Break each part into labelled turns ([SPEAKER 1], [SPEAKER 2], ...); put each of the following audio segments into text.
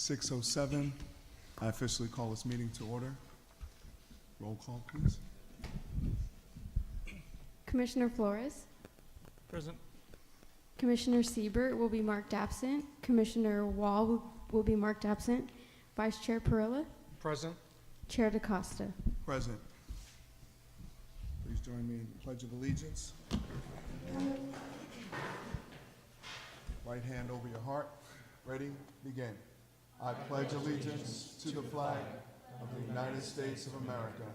[SPEAKER 1] 6:07. I officially call this meeting to order. Roll call, please.
[SPEAKER 2] Commissioner Flores,
[SPEAKER 3] Present.
[SPEAKER 2] Commissioner Siebert will be marked absent, Commissioner Wall will be marked absent, Vice Chair Perilla,
[SPEAKER 3] Present.
[SPEAKER 2] Chair DaCosta.
[SPEAKER 1] Present. Please join me in the Pledge of Allegiance. Right hand over your heart. Ready? Begin. I pledge allegiance to the flag of the United States of America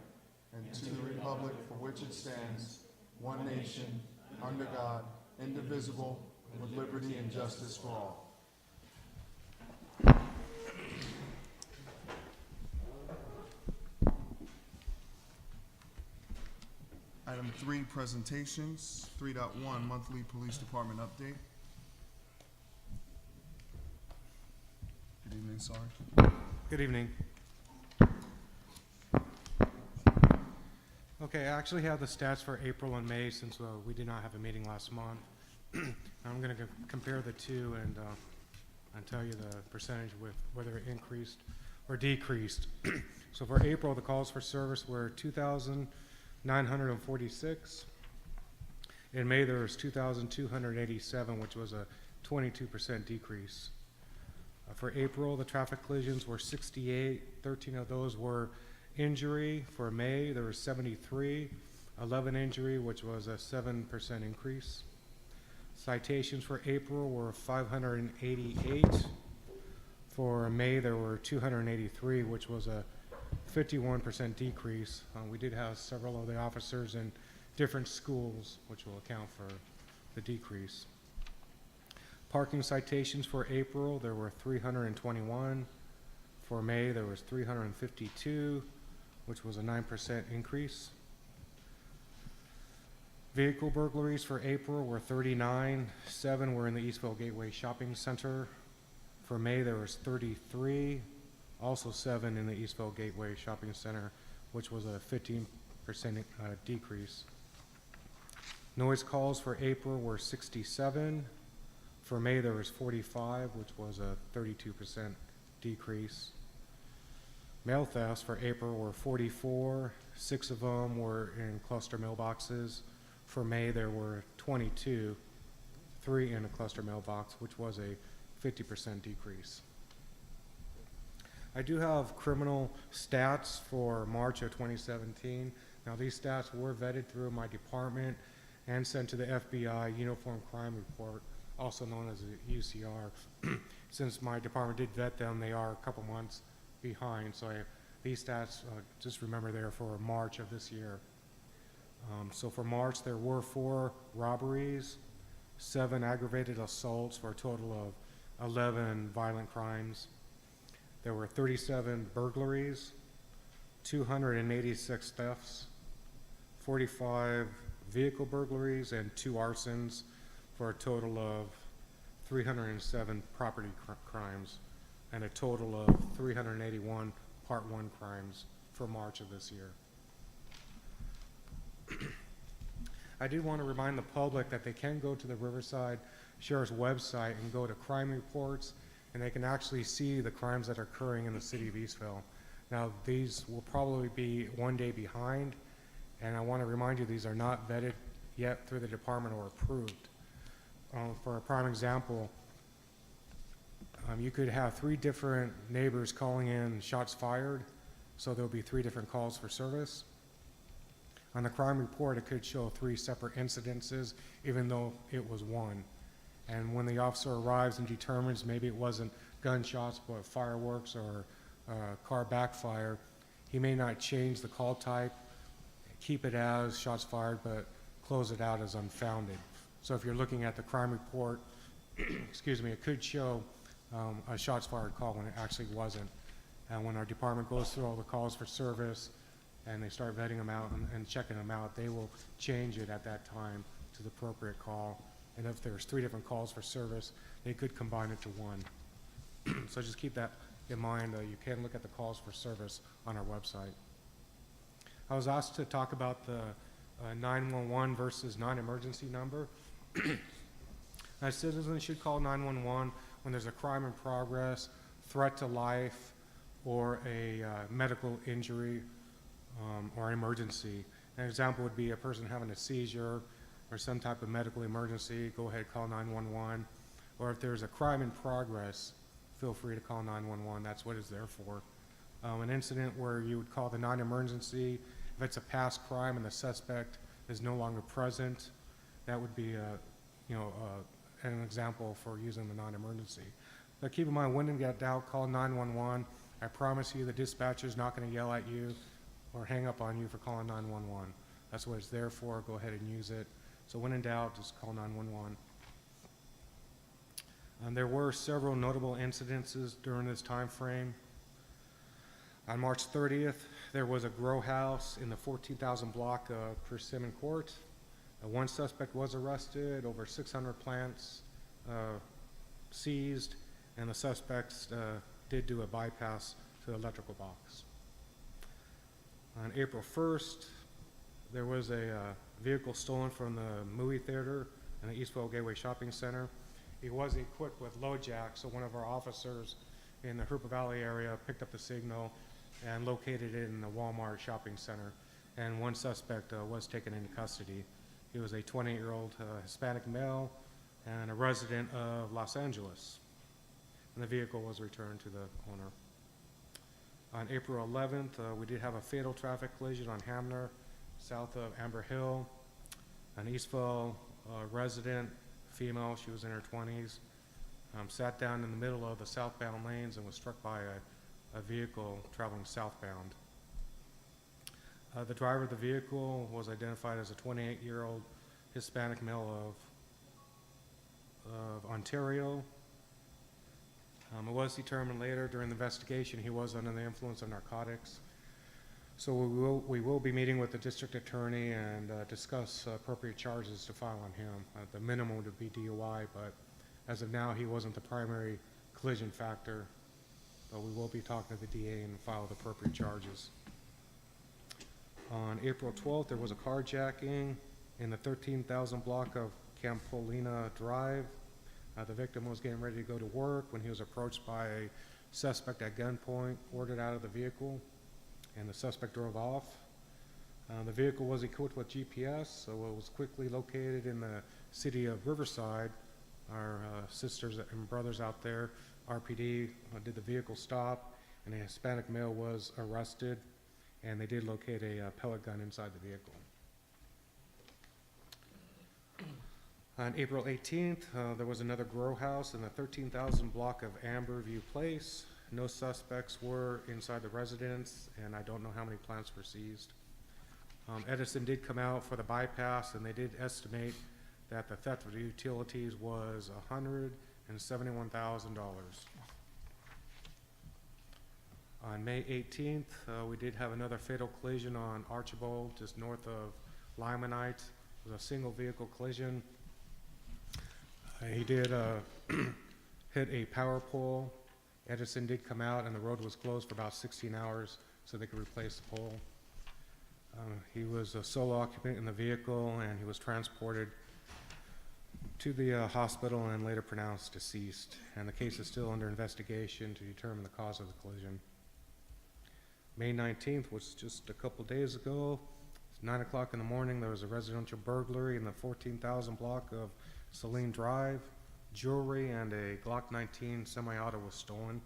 [SPEAKER 1] and to the republic for which it stands, one nation, under God, indivisible, with liberty and justice for all. Item 3, presentations. 3.1, monthly police department update. Good evening, Sarge.
[SPEAKER 3] Good evening. Okay, I actually have the stats for April and May since we did not have a meeting last month. I'm going to compare the two and tell you the percentage with whether it increased or decreased. So for April, the calls for service were 2,946. In May, there was 2,287, which was a 22% decrease. For April, the traffic collisions were 68. 13 of those were injury. For May, there were 73. 11 injury, which was a 7% increase. Citations for April were 588. For May, there were 283, which was a 51% decrease. We did have several of the officers in different schools, which will account for the decrease. Parking citations for April, there were 321. For May, there was 352, which was a 9% increase. Vehicle burglaries for April were 39. 7 were in the Eastville Gateway Shopping Center. For May, there was 33. Also 7 in the Eastville Gateway Shopping Center, which was a 15% decrease. Noise calls for April were 67. For May, there was 45, which was a 32% decrease. Mail thefts for April were 44. 6 of them were in cluster mailboxes. For May, there were 22, 3 in a cluster mailbox, which was a 50% decrease. I do have criminal stats for March of 2017. Now, these stats were vetted through my department and sent to the FBI Uniform Crime Report, also known as the UCR. Since my department did vet them, they are a couple months behind. So these stats, just remember they're for March of this year. So for March, there were 4 robberies, 7 aggravated assaults for a total of 11 violent crimes. There were 37 burglaries, 286 thefts, 45 vehicle burglaries, and 2 arsons, for a total of 307 property crimes and a total of 381 Part 1 crimes for March of this year. I do want to remind the public that they can go to the Riverside Sheriff's website and go to crime reports, and they can actually see the crimes that are occurring in the city of Eastville. Now, these will probably be one day behind, and I want to remind you these are not vetted yet through the department or approved. For a prime example, you could have 3 different neighbors calling in shots fired, so there'll be 3 different calls for service. On the crime report, it could show 3 separate incidences, even though it was 1. And when the officer arrives and determines maybe it wasn't gunshots, but fireworks or car backfire, he may not change the call type, keep it as shots fired, but close it out as unfounded. So if you're looking at the crime report, excuse me, it could show a shots fired call when it actually wasn't. And when our department goes through all the calls for service and they start vetting them out and checking them out, they will change it at that time to the appropriate call. And if there's 3 different calls for service, they could combine it to 1. So just keep that in mind. You can look at the calls for service on our website. I was asked to talk about the 911 versus non-emergency number. Citizens should call 911 when there's a crime in progress, threat to life or a medical injury or emergency. An example would be a person having a seizure or some type of medical emergency, go ahead, call 911. Or if there's a crime in progress, feel free to call 911. That's what it's there for. An incident where you would call the non-emergency, if it's a past crime and the suspect is no longer present, that would be an example for using the non-emergency. But keep in mind, when in doubt, call 911. I promise you the dispatcher's not going to yell at you or hang up on you for calling 911. That's what it's there for. Go ahead and use it. So when in doubt, just call 911. There were several notable incidences during this time frame. On March 30th, there was a grow house in the 14,000 block of Persimmon Court. One suspect was arrested, over 600 plants seized, and the suspects did do a bypass to the electrical box. On April 1st, there was a vehicle stolen from the movie theater in the Eastville Gateway Shopping Center. It was equipped with low jack, so one of our officers in the Hooper Valley area picked up the signal and located it in the Walmart shopping center, and one suspect was taken into custody. He was a 28-year-old Hispanic male and a resident of Los Angeles, and the vehicle was returned to the owner. On April 11th, we did have a fatal traffic collision on Hamner, south of Amber Hill. An Eastville resident, female, she was in her 20s, sat down in the middle of the southbound lanes and was struck by a vehicle traveling southbound. The driver of the vehicle was identified as a 28-year-old Hispanic male of Ontario. It was determined later during the investigation he was under the influence of narcotics. So we will be meeting with the district attorney and discuss appropriate charges to file on him. The minimum would be DUI, but as of now, he wasn't the primary collision factor. But we will be talking to the DA and file the appropriate charges. On April 12th, there was a carjacking in the 13,000 block of Campolina Drive. The victim was getting ready to go to work when he was approached by a suspect at gunpoint, ordered out of the vehicle, and the suspect drove off. The vehicle was equipped with GPS, so it was quickly located in the city of Riverside. Our sisters and brothers out there, RPD, did the vehicle stop, and a Hispanic male was arrested, and they did locate a pellet gun inside the vehicle. On April 18th, there was another grow house in the 13,000 block of Amberview Place. No suspects were inside the residence, and I don't know how many plants were seized. Edison did come out for the bypass, and they did estimate that the theft of the utilities was $171,000. On May 18th, we did have another fatal collision on Archibald, just north of Limonite. It was a single vehicle collision. He did hit a power pole. Edison did come out, and the road was closed for about 16 hours so they could replace the pole. He was a sole occupant in the vehicle, and he was transported to the hospital and later pronounced deceased. And the case is still under investigation to determine the cause of the collision. May 19th was just a couple days ago. It's 9 o'clock in the morning. There was a residential burglary in the 14,000 block of Saline Drive. Jewelry and a Glock 19 semi-auto was stolen.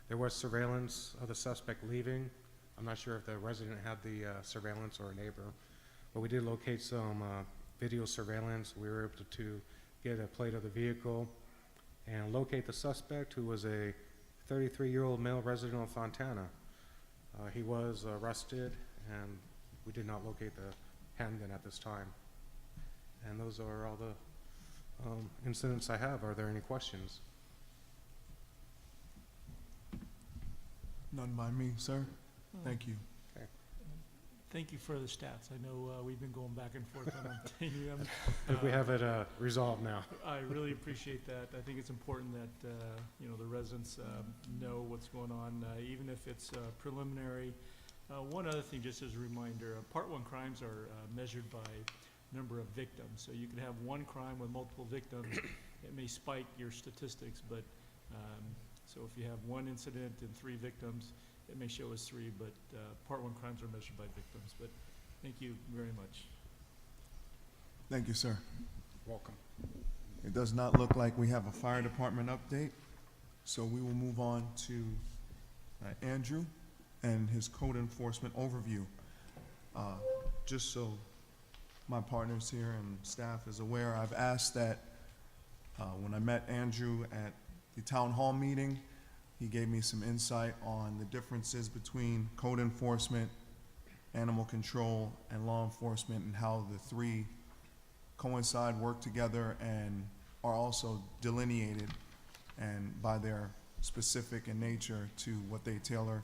[SPEAKER 3] There was surveillance of the suspect leaving. I'm not sure if the resident had the surveillance or a neighbor, but we did locate some video surveillance. We were able to get a plate of the vehicle and locate the suspect, who was a 33-year-old male resident of Fontana. He was arrested, and we did not locate the handgun at this time. And those are all the incidents I have. Are there any questions?
[SPEAKER 1] None by me, sir. Thank you.
[SPEAKER 4] Thank you for the stats. I know we've been going back and forth on obtaining them.
[SPEAKER 3] I think we have it resolved now.
[SPEAKER 4] I really appreciate that. I think it's important that the residents know what's going on, even if it's preliminary. One other thing, just as a reminder, Part 1 crimes are measured by number of victims. So you can have one crime with multiple victims. It may spike your statistics, but So if you have one incident and 3 victims, it may show as 3, but Part 1 crimes are measured by victims. But thank you very much.
[SPEAKER 1] Thank you, sir.
[SPEAKER 3] Welcome.
[SPEAKER 1] It does not look like we have a fire department update, so we will move on to Andrew and his code enforcement overview. Just so my partners here and staff is aware, I've asked that when I met Andrew at the town hall meeting, he gave me some insight on the differences between code enforcement, animal control, and law enforcement, and how the 3 coincide, work together, and are also delineated and by their specific in nature to what they tailor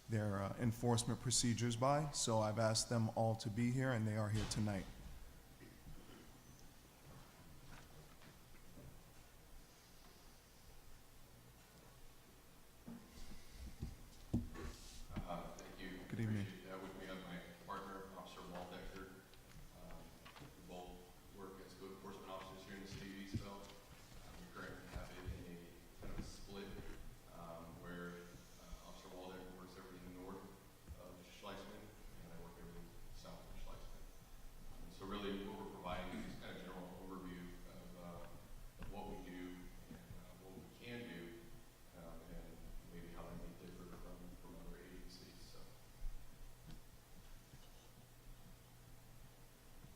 [SPEAKER 1] their enforcement procedures by. So I've asked them all to be here, and they are here tonight.
[SPEAKER 5] Thank you.
[SPEAKER 1] Good evening.
[SPEAKER 5] Appreciate that. With me, I have my partner, Officer Waldector. We both work as code enforcement officers here in the city of Eastville. We currently have it in a kind of a split where Officer Waldector works everything north of Schleichman, and I work everything south of Schleichman. So really what we're providing is kind of general overview of what we do and what we can do, and maybe how that may differ from other agencies. So.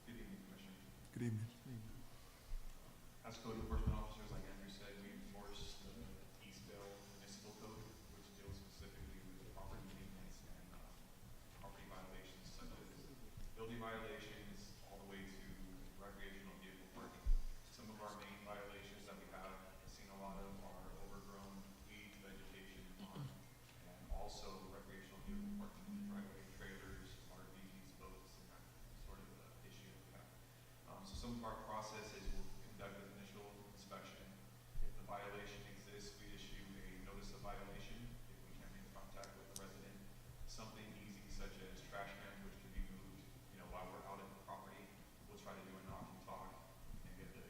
[SPEAKER 5] Good evening, Commissioner.
[SPEAKER 1] Good evening.
[SPEAKER 5] As code enforcement officers, like Andrew said, we enforce the Eastville Municipal Code, which deals specifically with property maintenance and property violations such as building violations all the way to recreational vehicle parking. Some of our main violations that we have seen a lot of are overgrown weed vegetation and also recreational vehicle parking in the driveway, trailers, RVs, boats, and that sort of issue that we have. So some of our processes will conduct an initial inspection. If the violation exists, we issue a notice of violation if we can't make contact with the resident. Something easy such as trash cans, which can be moved, while we're out at the property. We'll try to do a knock and talk and get the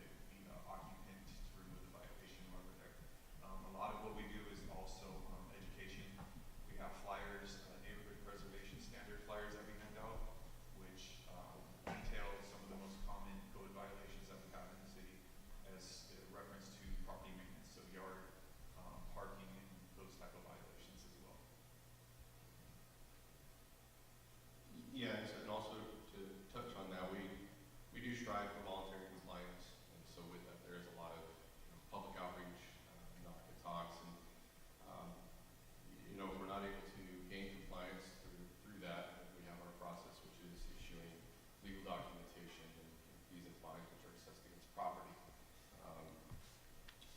[SPEAKER 5] occupant to remove the violation while we're there. A lot of what we do is also education. We have flyers, neighborhood preservation standard flyers that we hand out, which detail some of the most common code violations that we have in the city as a reference to property maintenance, so yard, parking, and those type of violations as well. Yeah, and also to touch on that, we do strive for voluntary compliance, and so with that, there is a lot of public outreach, knock and talks, and if we're not able to gain compliance through that, we have our process, which is issuing legal documentation and fees and fines, which are assessed against property.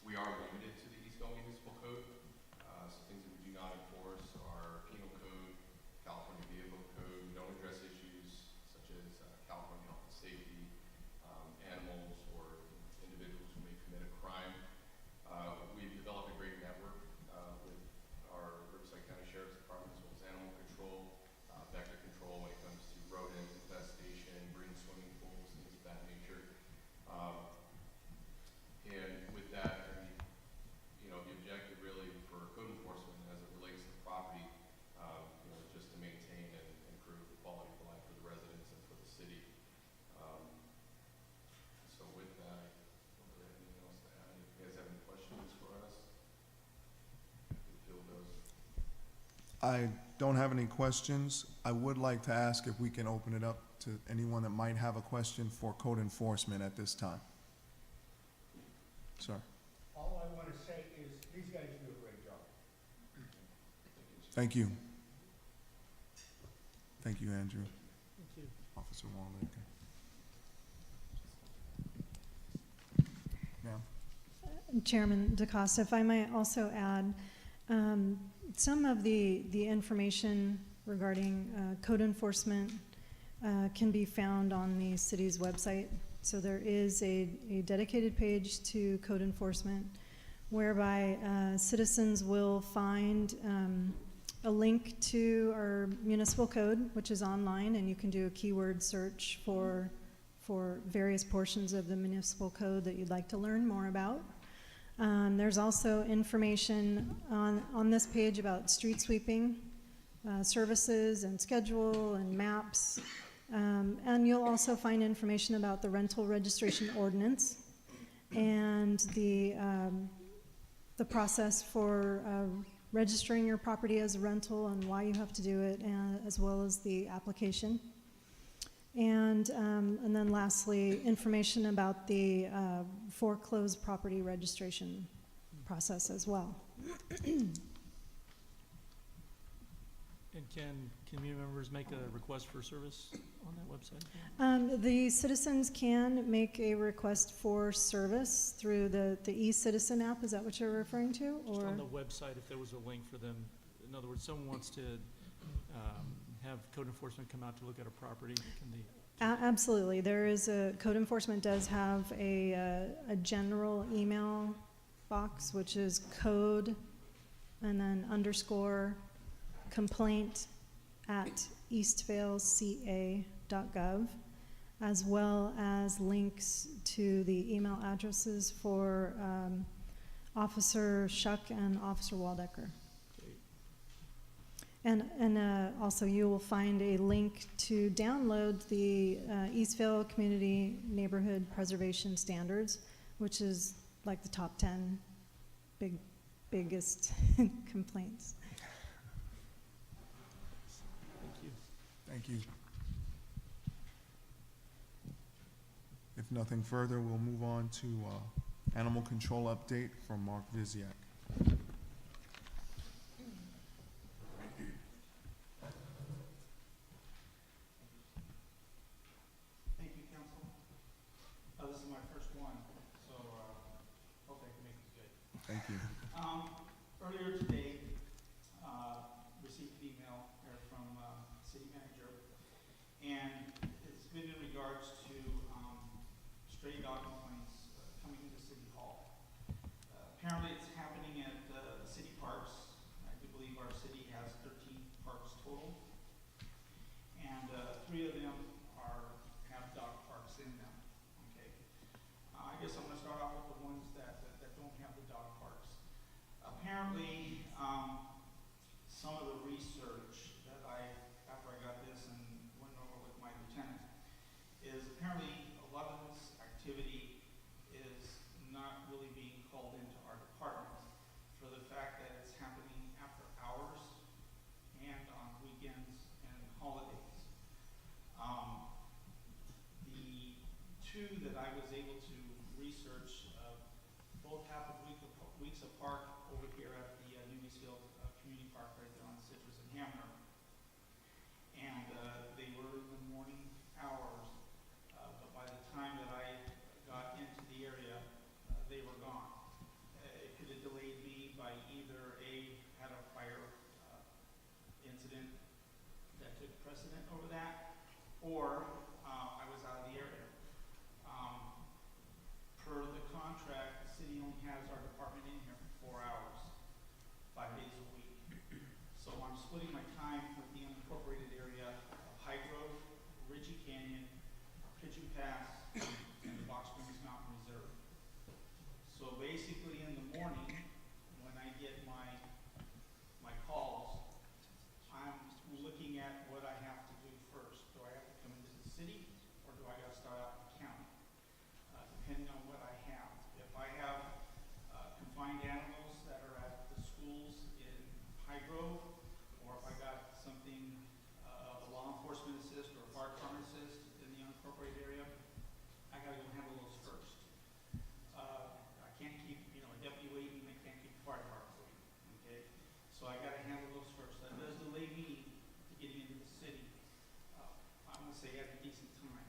[SPEAKER 5] We are limited to the Eastville Municipal Code, so things that we do not enforce are penal code, California Vehicle Code. We don't address issues such as California health and safety, animals, or individuals who may commit a crime. We've developed a great network with our Riverside County Sheriff's Department as well as animal control, vector control when it comes to rodent infestation, green swimming pools, things of that nature. And with that, the objective really for code enforcement as it relates to property, is just to maintain and improve the quality of life for the residents and for the city. So with that, I don't really have anything else to add. If you guys have any questions for us, the field goes.
[SPEAKER 1] I don't have any questions. I would like to ask if we can open it up to anyone that might have a question for code enforcement at this time. Sir.
[SPEAKER 6] All I want to say is, these guys do a great job.
[SPEAKER 1] Thank you. Thank you, Andrew.
[SPEAKER 4] Thank you.
[SPEAKER 1] Officer Wallacre. Ma'am?
[SPEAKER 7] Chairman DaCosta, if I might also add, some of the information regarding code enforcement can be found on the city's website. So there is a dedicated page to code enforcement whereby citizens will find a link to our municipal code, which is online, and you can do a keyword search for various portions of the municipal code that you'd like to learn more about. There's also information on this page about street sweeping services and schedule and maps. And you'll also find information about the rental registration ordinance and the process for registering your property as a rental and why you have to do it, as well as the application. And then lastly, information about the foreclosed property registration process as well.
[SPEAKER 4] And can community members make a request for service on that website?
[SPEAKER 7] The citizens can make a request for service through the e-citizen app. Is that what you're referring to?
[SPEAKER 4] Just
[SPEAKER 7] Or
[SPEAKER 4] on the website, if there was a link for them, in other words, someone wants to have code enforcement come out to look at a property, can they?
[SPEAKER 7] Absolutely. There is code enforcement does have a general email box, which is code and then _ complaint at eastvalesca.gov, as well as links to the email addresses for Officer Shuck and Officer Waldecker. And also you will find a link to download the Eastvale Community Neighborhood Preservation Standards, which is like the top 10 biggest complaints.
[SPEAKER 4] Thank you.
[SPEAKER 1] Thank you. If nothing further, we'll move on to animal control update from Mark Viziak.
[SPEAKER 8] Thank you, Council. This is my first one, so hope I can make it good.
[SPEAKER 1] Thank you.
[SPEAKER 8] Earlier today, received an email from City Manager, and it's been in regards to stray dog complaints coming into City Hall. Apparently, it's happening at the city parks. I do believe our city has 13 parks total, and 3 of them have dog parks in them. Okay. I guess I'm going to start off with the ones that don't have the dog parks. Apparently, some of the research that after I got this and went over with my lieutenant, is apparently a lot of this activity is not really being called into our department for the fact that it's happening after hours and on weekends and holidays. The 2 that I was able to research both happen weeks apart over here at the New Eastfield Community Park right there on Citrus and Hamner. And they were in the morning hours, but by the time that I got into the area, they were gone. It could have delayed me by either had a fire incident that took precedent over that, or I was out of the area. Per the contract, the city only has our department in here for 4 hours, 5 days a week. So I'm splitting my time with the unincorporated area of High Grove, Ridgey Canyon, Pigeon Pass, and the Box Springs Mountain Reserve. So basically in the morning, when I get my calls, I'm looking at what I have to do first. Do I have to come into the city, or do I got to start out in the county? Depending on what I have. If I have confined animals that are at the schools in High Grove, or if I got something, a law enforcement assist or a fire department assist in the unincorporated area, I gotta go handle those first. I can't keep, a deputy waiting, I can't keep the fire department waiting, okay? So I gotta handle those first. That does delay me to getting into the city. I'm gonna say at a decent time.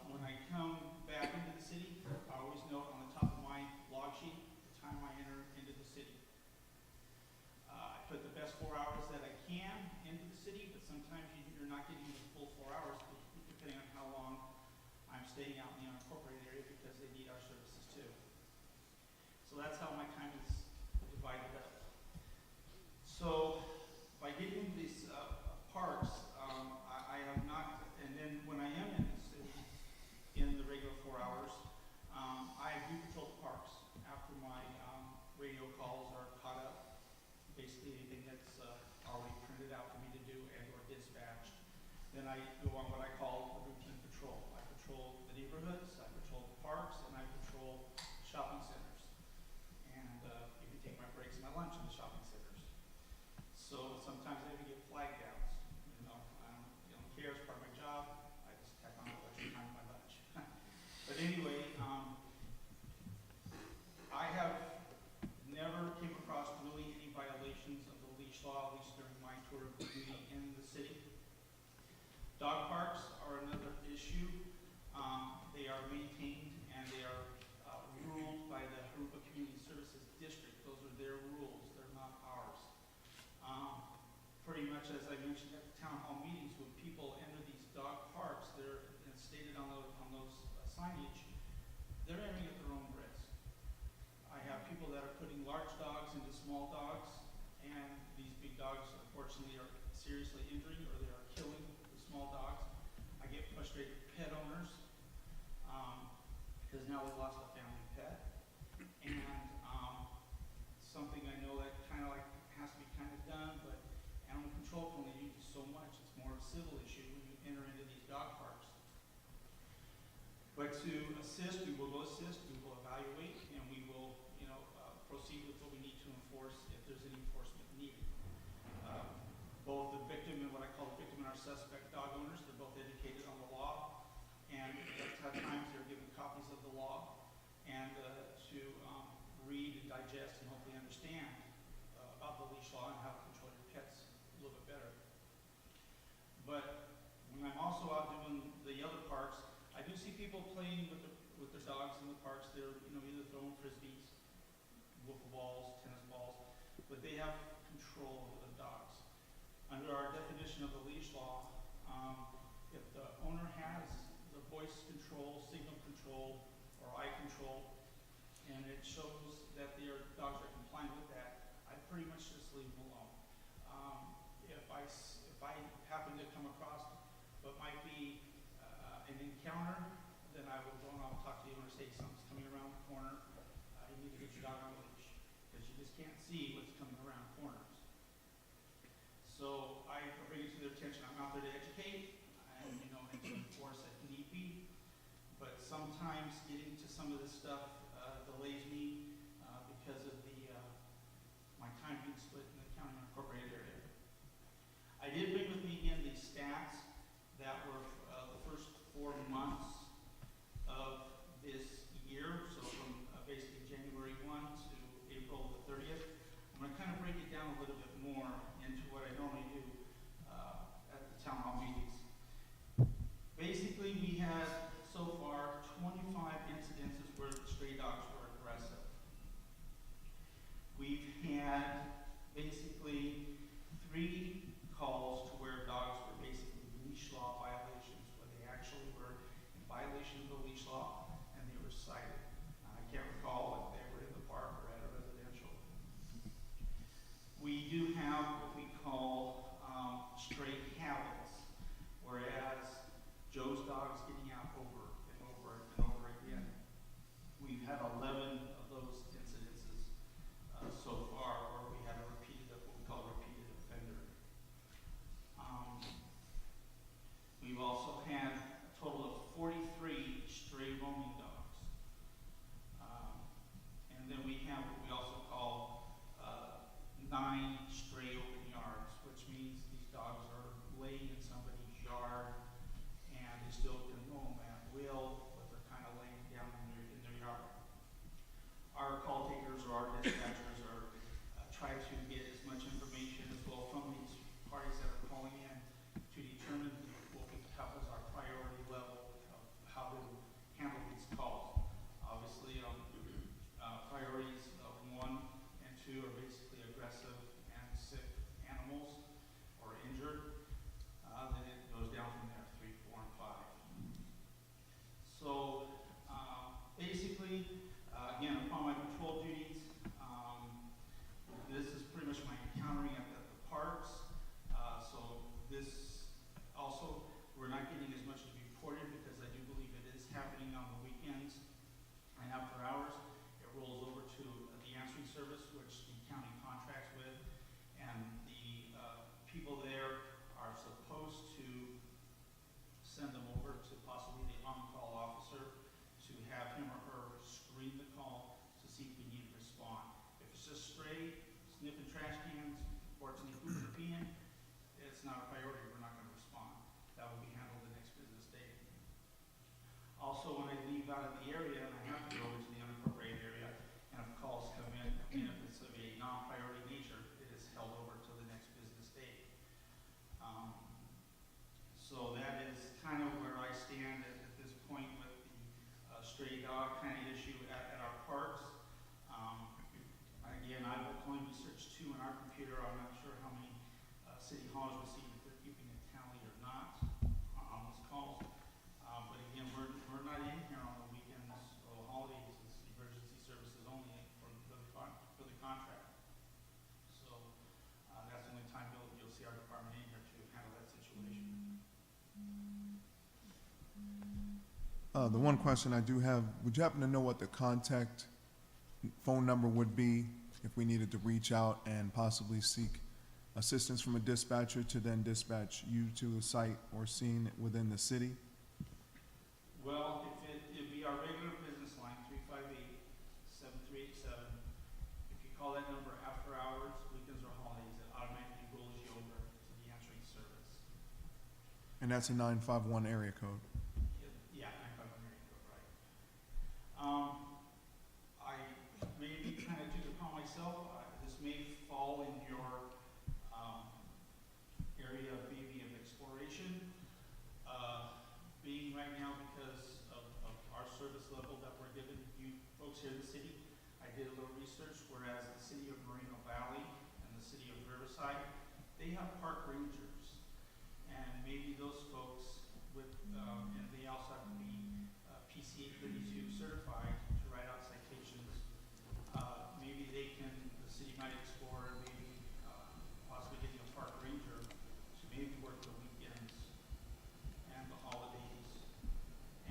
[SPEAKER 8] When I come back into the city, I always note on the top of my log sheet the time I enter into the city. I put the best 4 hours that I can into the city, but sometimes you're not getting the full 4 hours depending on how long I'm staying out in the unincorporated area because they need our services too. So that's how my time is divided up. So by getting these parks, I have not, and then when I am in the city, in the regular 4 hours, I do patrol the parks after my then I go on what I call a routine patrol. I patrol the neighborhoods, I patrol the parks, and I patrol shopping centers. And even take my breaks and my lunch in the shopping centers. So sometimes I even get flag downs. You know, I don't care, it's part of my job. I just tack on a little extra time for my lunch. But anyway, I have never came across really any violations of the leash law, at least during my tour of duty in the city. Dog parks are another issue. They are maintained and they are ruled by the Harupa Community Services District. Those are their rules, they're not ours. Pretty much as I mentioned at the town hall meetings, when people enter these dog parks, they're it's stated on those signage, they're entering at their own risk. I have people that are putting large dogs into small dogs, and these big dogs unfortunately are seriously injuring or they are killing the small dogs. I get frustrated with pet owners, because now they lost a family pet. And something I know that kind of like has to be kind of done, but animal control can only do so much. It's more of a civil issue when you enter into these dog parks. But to assist, we will assist, we will evaluate, and we will, proceed with what we need to enforce if there's any enforcement needed. Both the victim and what I call the victim and our suspect dog owners, they're both educated on the law, and at times they're given copies of the law and to read and digest and hopefully understand about the leash law and how to control your pets a little bit better. But when I'm also out doing the other parks, I do see people playing with their dogs in the parks. They're either throwing frisbees, wiffle balls, tennis balls, but they have control over the dogs. Under our definition of the leash law, if the owner has the voice control, signal control, or eye control, and it shows that their dogs are compliant with that, I pretty much just leave them alone. If I happen to come across what might be an encounter, then I will go and I'll talk to the owner and say something's coming around the corner. You need to get your dog on a leash, because you just can't see what's coming around corners. So I bring it to their attention. I'm out there to educate and and to enforce if need be. But sometimes getting to some of this stuff delays me because of my time being split in the county unincorporated area. I did bring with me again the stats that were the first 4 months of this year, so from basically January 1 to April the 30th. I'm going to kind of break it down a little bit more into what I normally do at the town hall meetings. Basically, we had so far 25 incidences where stray dogs sniffing trash cans, bartending food in the pan, it's not a priority, we're not gonna respond. That will be handled the next business day. Also, when I leave out of the area and I have to go into the unincorporated area, and if calls come in, and if it's of a non-priority nature, it is held over till the next business day. So that is kind of where I stand at this point with the stray dog kind of issue at our parks. Again, I will only research 2 in our computer. I'm not sure how many city halls receive, if they're keeping a tally or not on these calls. But again, we're not in here on the weekends or holidays. It's emergency services only for the contract. So that's the only time you'll see our department in here to handle that situation.
[SPEAKER 1] The one question I do have, would you happen to know what the contact phone number would be if we needed to reach out and possibly seek assistance from a dispatcher to then dispatch you to a site or scene within the city?
[SPEAKER 8] Well, it'd be our regular business line, 358-7387. If you call that number after hours, weekends or holidays, it automatically rolls you over to the answering service.
[SPEAKER 1] And that's a 951 area code.
[SPEAKER 8] Yeah, 951 area code, right. I maybe kind of took it upon myself, this may fall in your area maybe of exploration. Being right now, because of our service level that we're giving you folks here in the city, I did a little research, whereas the city of Moreno Valley and the city of Riverside, they have park rangers. And maybe those folks with, and they also have to be PC 832 certified to write out citations. Maybe the city might explore maybe possibly getting a park ranger to maybe work the weekends and the holidays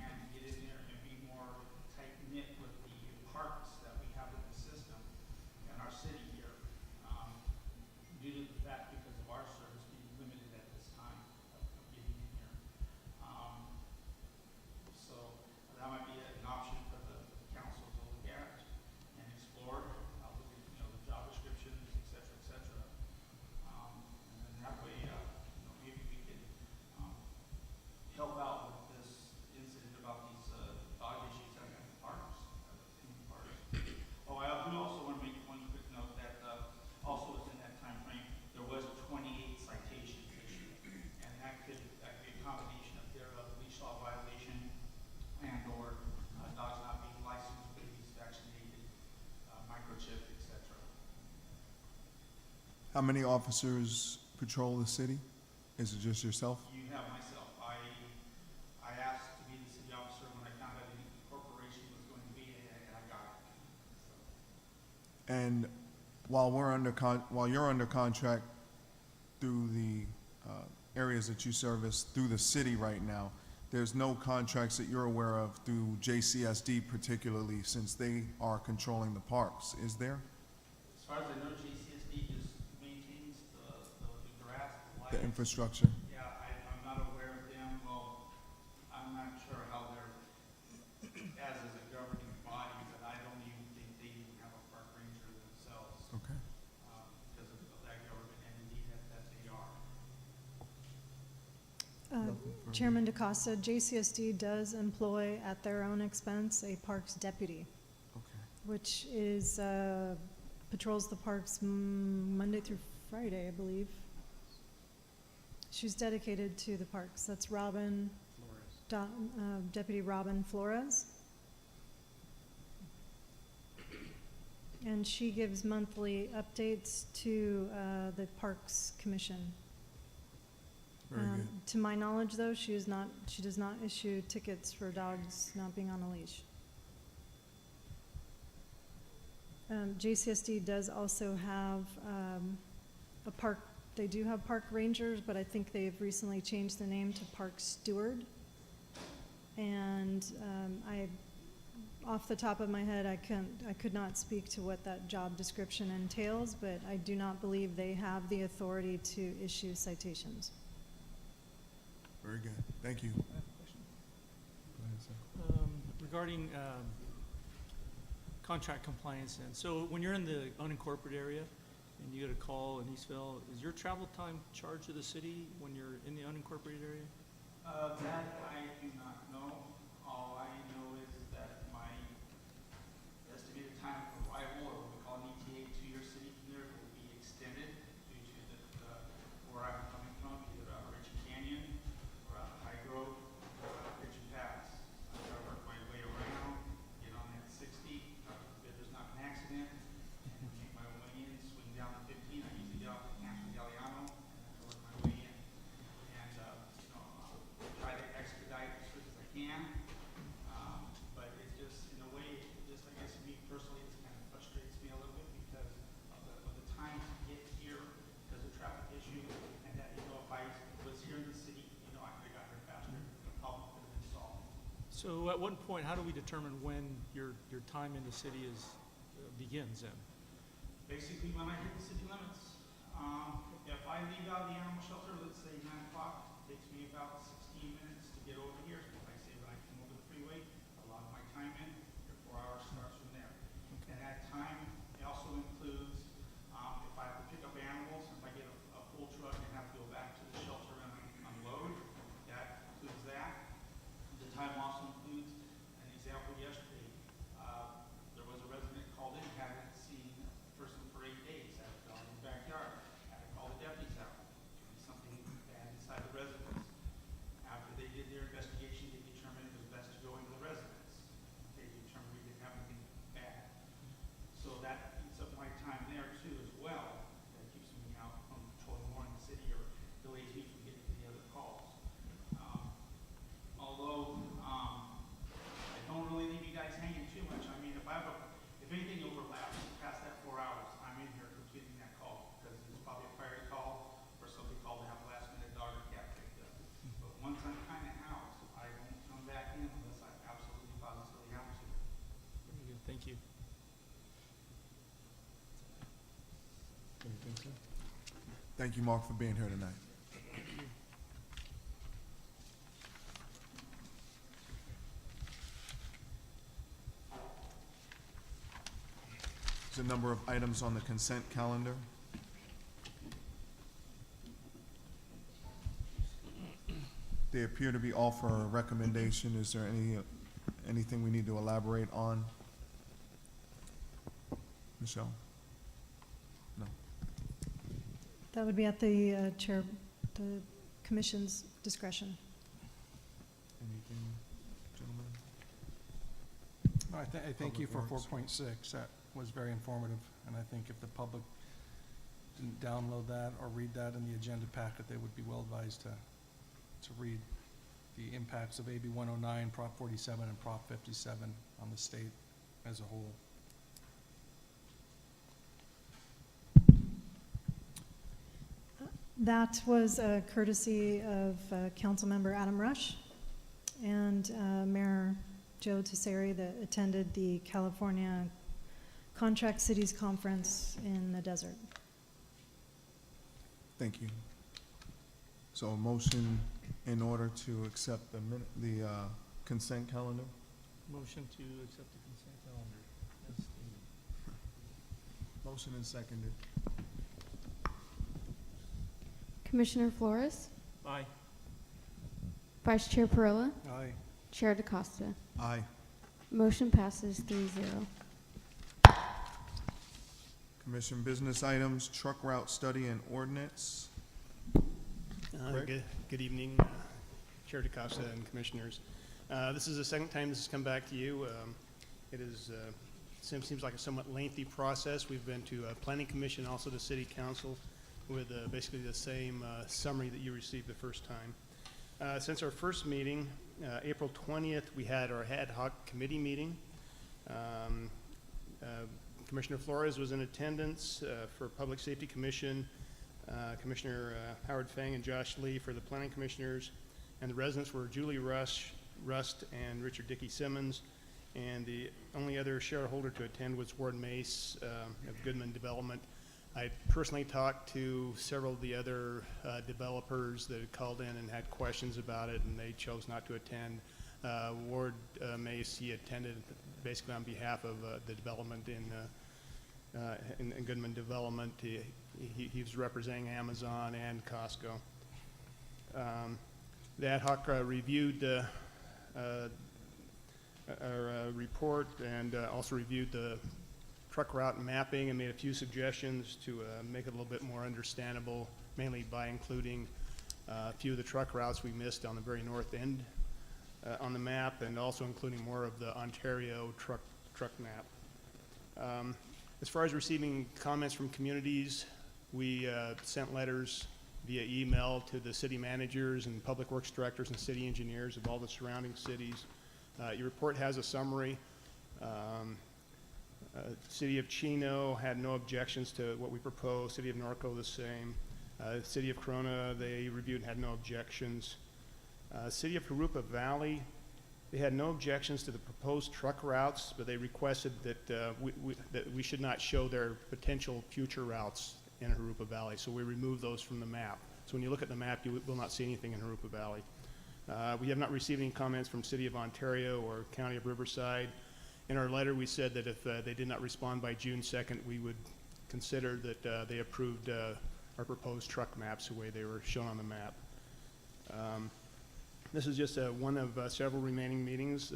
[SPEAKER 8] and get in there and be more tight-knit with the parks that we have in the system in our city here. Due to the fact because of our service being limited at this time of getting in here. So that might be an option for the council to look at and explore, look at, the job descriptions, et cetera, et cetera. And then that way, maybe we can help out with this incident about these dog issues that are in the parks, Oh, I do also want to make one quick note that also within that time frame, there was 28 citations issued, and that could be a combination of their leash law violation and or dogs not being licensed, babies vaccinated, microchipped, et cetera.
[SPEAKER 1] How many officers patrol the city? Is it just yourself?
[SPEAKER 8] You have myself. I asked to be the city officer when I found out the corporation was going to be, and I got it. So.
[SPEAKER 1] And while you're under contract through the areas that you service through the city right now, there's no contracts that you're aware of through JCSD particularly, since they are controlling the parks, is there?
[SPEAKER 8] As far as I know, JCSD just maintains the grass, the lights.
[SPEAKER 1] The infrastructure?
[SPEAKER 8] Yeah, I'm not aware of them. Well, I'm not sure how they're, as a governing body, but I don't even think they even have a park ranger themselves,
[SPEAKER 1] Okay.
[SPEAKER 8] because of that government entity that they are.
[SPEAKER 7] Chairman DaCosta, JCSD does employ at their own expense a parks deputy,
[SPEAKER 1] Okay.
[SPEAKER 7] which is, patrols the parks Monday through Friday, I believe. She's dedicated to the parks. That's Robin, Deputy Robin Flores. And she gives monthly updates to the Parks Commission.
[SPEAKER 1] Very good.
[SPEAKER 7] To my knowledge, though, she does not issue tickets for dogs not being on a leash. JCSD does also have a park. They do have park rangers, but I think they've recently changed the name to park steward. And off the top of my head, I could not speak to what that job description entails, but I do not believe they have the authority to issue citations.
[SPEAKER 1] Very good. Thank you.
[SPEAKER 4] I have a question.
[SPEAKER 1] Go ahead, sir.
[SPEAKER 4] Regarding contract compliance, and so when you're in the unincorporated area, and you get a call in Eastville, is your travel time charged to the city when you're in the unincorporated area?
[SPEAKER 8] That I do not know. All I know is that my estimated time of arrival, or what we call an ETA to your city here, will be extended due to where I'm coming from, either out of Ritchie Canyon or out of High Grove or out of Ritchie Pass. I gotta work my way around, get on that 60, if there's not an accident, and make my way in, swing down to 15. I usually get off at Campo Galliano, and I work my way in. And, I'll try to expedite as quick as I can. But it just, in a way, it just, I guess, me personally, it kind of frustrates me a little bit because of the time to get here because of traffic issue. And that, if I was here in the city, I could have got here faster. The problem could have been solved.
[SPEAKER 4] So at one point, how do we determine when your time in the city begins then?
[SPEAKER 8] Basically, when I hit the city limits, if I leave out of the animal shelter, let's say 9 o'clock, it takes me about 16 minutes to get over here. So if I say when I come over the freeway, I log my time in, your 4 hours starts from there. And that time also includes if I have to pick up animals, if I get a full truck and have to go back to the shelter and unload, that includes that. The time also includes an example yesterday. There was a resident called in, hadn't seen a person for 8 days, had a dog in the backyard, had to call the deputies out. Something bad inside the residence. After they did their investigation, they determined it was best to go into the residence. They determined we didn't have anything bad. So that eats up my time there too as well. That keeps me out from patrolling more in the city or delays me from getting to the other calls. Although I don't really leave you guys hanging too much. I mean, if anything overlaps past that 4 hours, I'm in here completing that call because it's probably a priority call or somebody called to have a last minute dog or cat picked up. But once I'm kind of out, I won't come back in unless I absolutely positively have to.
[SPEAKER 4] Very good, thank you.
[SPEAKER 1] Thank you, Mark, for being here tonight. There's a number of items on the consent calendar. They appear to be all for a recommendation. Is there anything we need to elaborate on? Michelle? No.
[SPEAKER 7] That would be at the the commission's discretion.
[SPEAKER 1] Anything, gentlemen?
[SPEAKER 9] I thank you for
[SPEAKER 1] Public works.
[SPEAKER 9] 4.6. That was very informative, and I think if the public didn't download that or read that in the agenda packet, they would be well advised to read the impacts of AB 109, Prop 47, and Prop 57 on the state as a whole.
[SPEAKER 7] That was a courtesy of Councilmember Adam Rush and Mayor Joe Tesseri that attended the California Contract Cities Conference in the desert.
[SPEAKER 1] Thank you. So a motion in order to accept the consent calendar?
[SPEAKER 4] Motion to accept the consent calendar as stated.
[SPEAKER 1] Motion and seconded.
[SPEAKER 2] Commissioner Flores,
[SPEAKER 4] Aye.
[SPEAKER 2] Vice Chair Perilla,
[SPEAKER 9] Aye.
[SPEAKER 2] Chair DaCosta.
[SPEAKER 1] Aye.
[SPEAKER 2] Motion passes 3-0.
[SPEAKER 1] Commission business items, truck route study and ordinance. Greg?
[SPEAKER 10] Good evening, Chair DaCosta and Commissioners. This is the second time this has come back to you. It is, seems like a somewhat lengthy process. We've been to Planning Commission, also to City Council, with basically the same summary that you received the first time. Since our first meeting, April 20th, we had our ad hoc committee meeting. Commissioner Flores was in attendance for Public Safety Commission, Commissioner Howard Fang and Josh Lee for the Planning Commissioners, and the residents were Julie Rust and Richard Dickey Simmons, and the only other shareholder to attend was Ward Mace of Goodman Development. I personally talked to several of the other developers that had called in and had questions about it, and they chose not to attend. Ward Mace, he attended basically on behalf of the development in Goodman Development. He was representing Amazon and Costco. The ad hoc reviewed our report and also reviewed the truck route mapping and made a few suggestions to make it a little bit more understandable, mainly by including a few of the truck routes we missed on the very north end on the map, and also including more of the Ontario truck map. As far as receiving comments from communities, we sent letters via email to the city managers and public works directors and city engineers of all the surrounding cities. Your report has a summary. City of Chino had no objections to what we proposed. City of Norco the same. City of Corona, they reviewed and had no objections. City of Jurupa Valley, they had no objections to the proposed truck routes, but they requested that we should not show their potential future routes in Jurupa Valley, so we removed those from the map. So when you look at the map, you will not see anything in Jurupa Valley. We have not received any comments from City of Ontario or County of Riverside. In our letter, we said that if they did not respond by June 2nd, we would consider that they approved our proposed truck maps the way they were shown on the map. This is just one of several remaining meetings.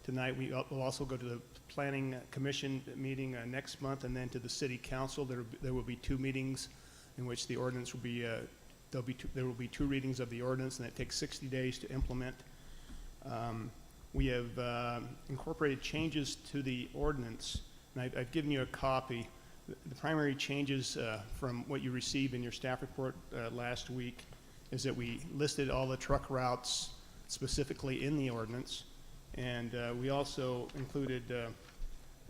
[SPEAKER 10] Tonight, we'll also go to the Planning Commission meeting next month, and then to the City Council. There will be 2 meetings in which the ordinance will be, there will be 2 readings of the ordinance, and it takes 60 days to implement. We have incorporated changes to the ordinance, and I've given you a copy. The primary changes from what you received in your staff report last week is that we listed all the truck routes specifically in the ordinance, and we also included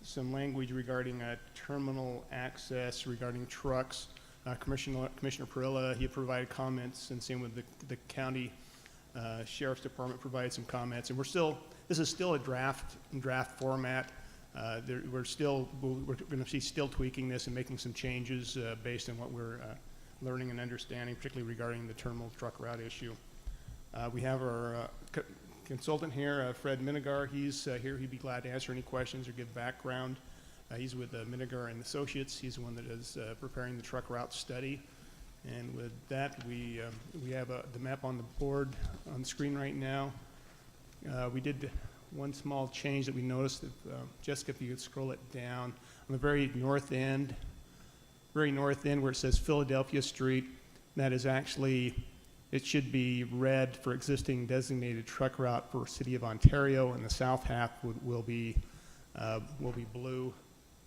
[SPEAKER 10] some language regarding terminal access, regarding trucks. Commissioner Perilla, he provided comments, and same with the county Sheriff's Department provided some comments, and this is still a draft format. We're going to see still tweaking this and making some changes based on what we're learning and understanding, particularly regarding the terminal truck route issue. We have our consultant here, Fred Minigar. He's here. He'd be glad to answer any questions or give background. He's with Minigar and Associates. He's the one that is preparing the truck route study. And with that, we have the map on the board on the screen right now. We did one small change that we noticed. Jessica, if you could scroll it down. On the very north end where it says Philadelphia Street, that is actually, it should be red for existing designated truck route for City of Ontario, and the south half will be blue.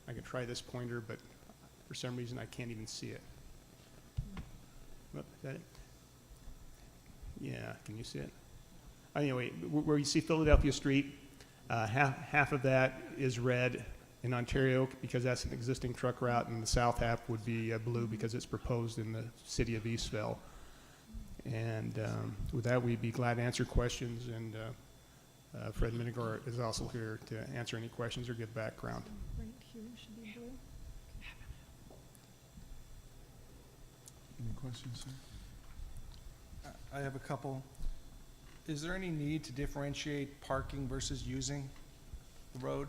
[SPEAKER 10] I could try this pointer, but for some reason I can't even see it. Oh, is that it? Yeah, can you see it? Anyway, where you see Philadelphia Street, half of that is red in Ontario because that's an existing truck route, and the south half would be blue because it's proposed in the city of Eastville. And with that, we'd be glad to answer questions, and Fred Minigar is also here to answer any questions or give background.
[SPEAKER 7] Right here should be blue.
[SPEAKER 1] Any questions, sir?
[SPEAKER 9] I have a couple. Is there any need to differentiate parking versus using the road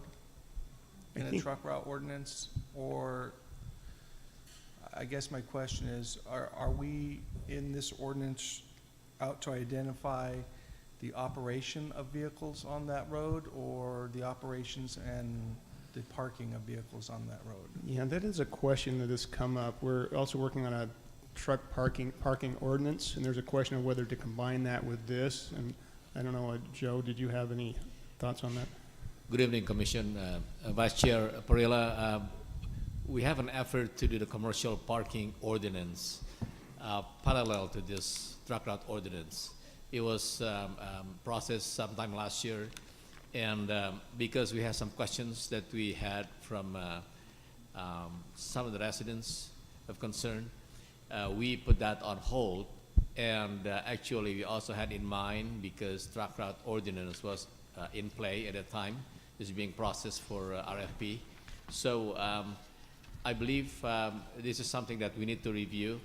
[SPEAKER 9] in a truck route ordinance? Or, I guess my question is, are we in this ordinance out to identify the operation of vehicles on that road, or the operations and the parking of vehicles on that road?
[SPEAKER 10] Yeah, that is a question that has come up. We're also working on a truck parking ordinance, and there's a question of whether to combine that with this. And I don't know, Joe, did you have any thoughts on that?
[SPEAKER 11] Good evening, Commission. Vice Chair Perilla. We have an effort to do the commercial parking ordinance parallel to this truck route ordinance. It was processed sometime last year, and because we had some questions that we had from some of the residents of concern, we put that on hold. And actually, we also had in mind, because truck route ordinance was in play at that time, is being processed for RFP. So I believe this is something that we need to review.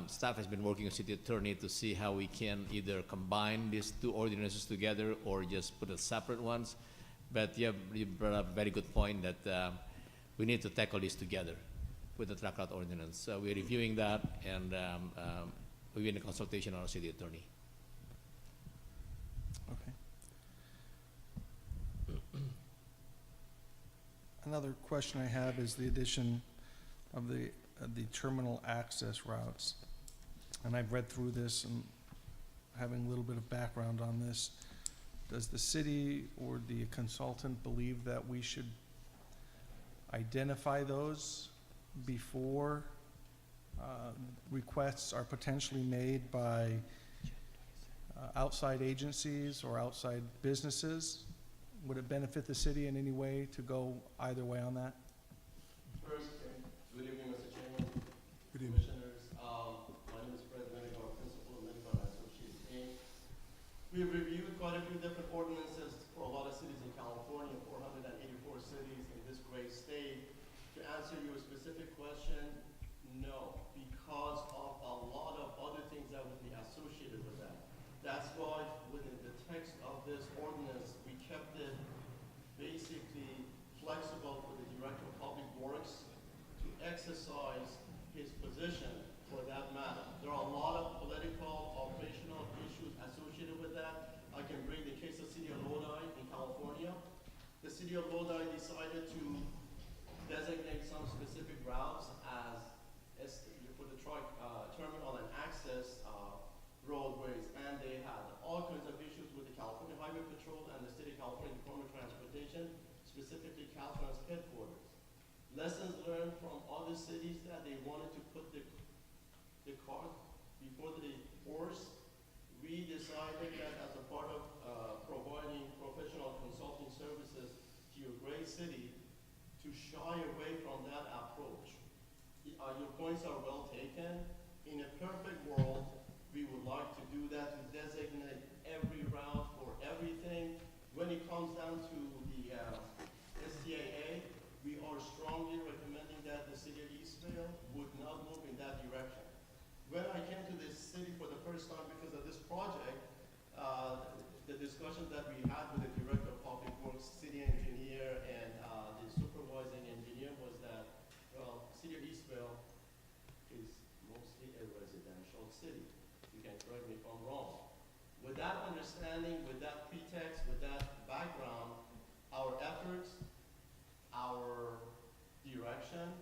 [SPEAKER 11] Staff has been working with city attorney to see how we can either combine these 2 ordinances together or just put a separate ones. But you brought up a very good point that we need to tackle this together with the track route ordinance. So we're reviewing that, and we're in a consultation with our city attorney.
[SPEAKER 9] Okay. Another question I have is the addition of the terminal access routes. And I've read through this and having a little bit of background on this. Does the city or the consultant believe that we should identify those before requests are potentially made by outside agencies or outside businesses? Would it benefit the city in any way to go either way on that?
[SPEAKER 12] First, good evening, Mr. Chairman,
[SPEAKER 1] Good evening.
[SPEAKER 12] commissioners. My name is Fred Manigault, principal of Manigault Associates Inc. We've reviewed quite a few different ordinances for a lot of cities in California, 484 cities in this great state. To answer your specific question, no, because of a lot of other things that would be associated with that. That's why within the text of this ordinance, we kept it basically flexible for the Director of Public Works to exercise his position for that matter. There are a lot of political, operational issues associated with that. I can bring the case of City of Lodi in California. The City of Lodi decided to designate some specific routes as for the truck terminal and access roadways, and they had all kinds of issues with the California Highway Patrol and the State of California Department of Transportation, specifically Caltrans headquarters. Lessons learned from other cities that they wanted to put the cart before the horse. We decided that as a part of providing professional consulting services to your great city, to shy away from that approach. Your points are well taken. In a perfect world, we would like to do that, to designate every route for everything. When it comes down to the STAA, we are strongly recommending that the city of Eastvale would not move in that direction. When I came to this city for the first time because of this project, the discussions that we had with the Director of Public Works, city engineer, and the supervising engineer was that, well, city of Eastvale is mostly a residential city. You can correct me if I'm wrong. With that understanding, with that pretext, with that background, our efforts, our direction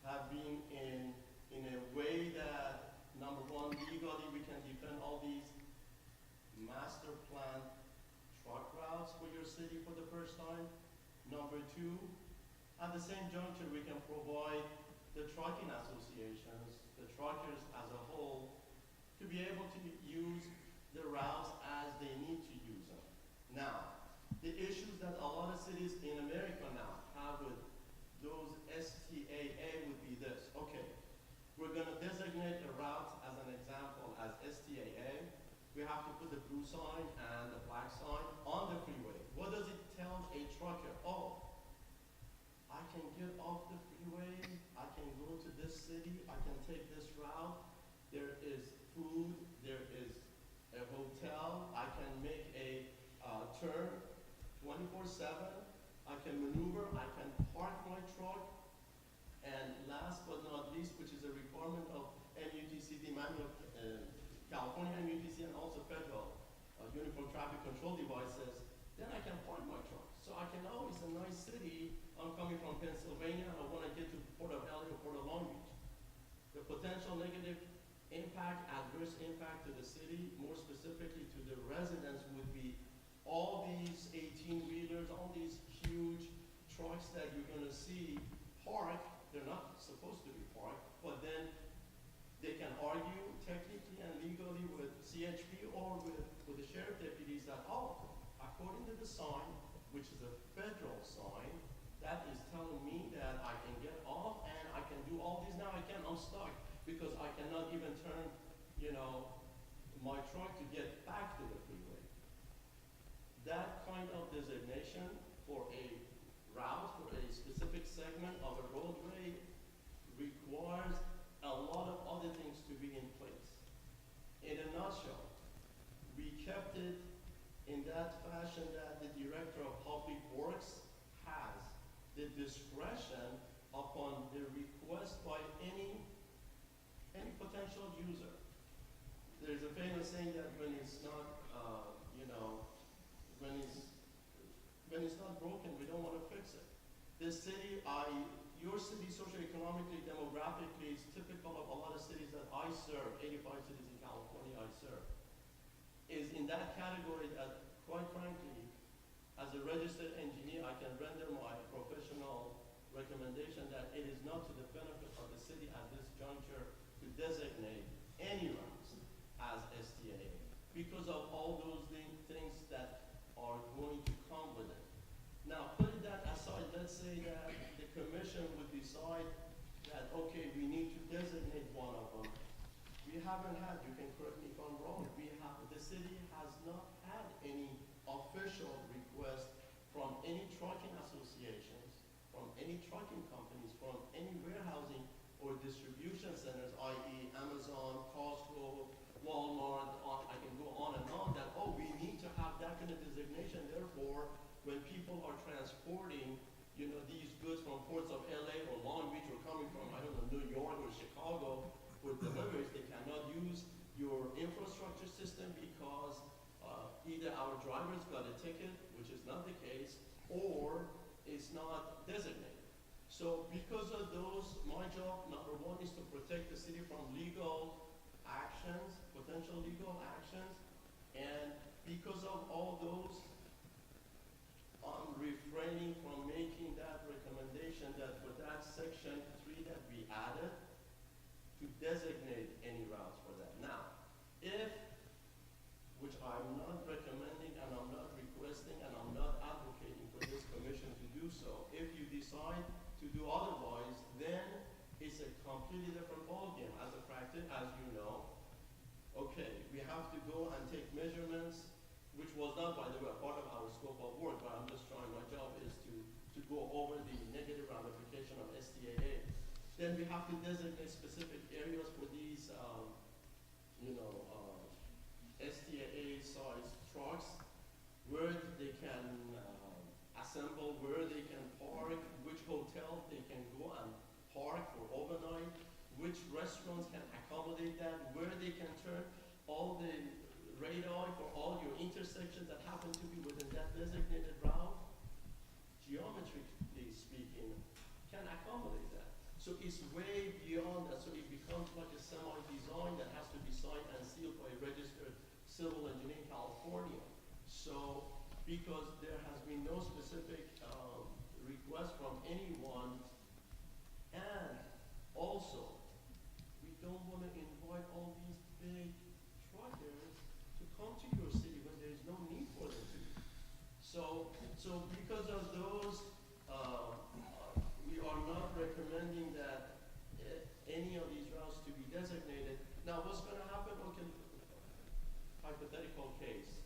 [SPEAKER 12] have been in a way that, number one, legally we can defend all these master plan truck routes for your city for the first time. Number two, at the same juncture, we can provide the trucking associations, the truckers as a whole, to be able to use the routes as they need to use them. Now, the issues that a lot of cities in America now have with those STAA would be this. Okay, we're gonna designate a route as an example as STAA. We have to put the blue sign and the black sign on the freeway. What does it tell a trucker? Oh, I can get off the freeway, I can go to this city, I can take this route. There is food, there is a hotel, I can make a turn 24/7, I can maneuver, I can park my truck, and last but not least, which is a requirement of MUTCD manual, California MUTC and also federal uniform traffic control devices, then I can park my truck. So I can know it's a nice city, I'm coming from Pennsylvania, I want to get to Port of LA or Port of Long Beach. The potential negative impact, adverse impact to the city, more specifically to the residents, would be all these 18-wheelers, all these huge trucks that you're going to see parked. They're not supposed to be parked, but then they can argue technically and legally with CHP or with the sheriff deputies that, oh, according to the sign, which is a federal sign, that is telling me that I can get off and I can do all these. Now I can't, I'm stuck because I cannot even turn, my truck to get back to the freeway. That kind of designation for a route, for a specific segment of a roadway requires a lot of other things to be in place. In a nutshell, we kept it in that fashion that the Director of Public Works has the discretion potential user. There's a famous saying that when it's not, when it's not broken, we don't want to fix it. This city, your city socioeconomically, demographically is typical of a lot of cities that I serve, 85 cities in California I serve, is in that category that, quite frankly, as a registered engineer, I can render my professional recommendation that it is not to the benefit of the city at this juncture to designate any routes as STAA because of all those things that are going to come with it. Now, putting that aside, let's say that the commission would decide that, okay, we need to designate one of them. We haven't had, you can correct me if I'm wrong, the city has not had any official request from any trucking associations, from any trucking companies, from any warehousing or distribution centers, i.e. Amazon, Costco, Walmart, I can go on and on, that, oh, we need to have that kind of designation. Therefore, when people are transporting, these goods from ports of LA or Long Beach or coming from, I don't know, New York or Chicago for deliveries, they cannot use your infrastructure system because either our drivers got a ticket, which is not the case, or it's not designated. So because of those, my job, number one, is to protect the city from legal actions, potential legal actions, and because of all those, I'm refraining from making that recommendation that for that section 3 that we added, to designate any routes for that. Now, if, which I'm not recommending and I'm not requesting and I'm not advocating for this commission to do so, if you decide to do otherwise, then it's a completely different ballgame. As a practice, as you know, okay, we have to go and take measurements, which was not, by the way, a part of our scope of work, but I'm just trying, my job is to go over the negative ramification of STAA. Then we have to designate specific areas for these, STAA-sized trucks, where they can assemble, where they can park, which hotel they can go and park for overnight, which restaurants can accommodate that, where they can turn all the radar for all your intersections that happen to be within that designated route, geometrically speaking, can accommodate that. So it's way beyond that. So it becomes like a semi-design that has to be signed and sealed by a registered civil engineer in California. So because there has been no specific request from anyone, and also we don't want to invite all these big truckers to come to your city when there is no need for them to. So because of those, we are not recommending that any of these routes to be designated. Now, what's going to happen? Okay, hypothetical case.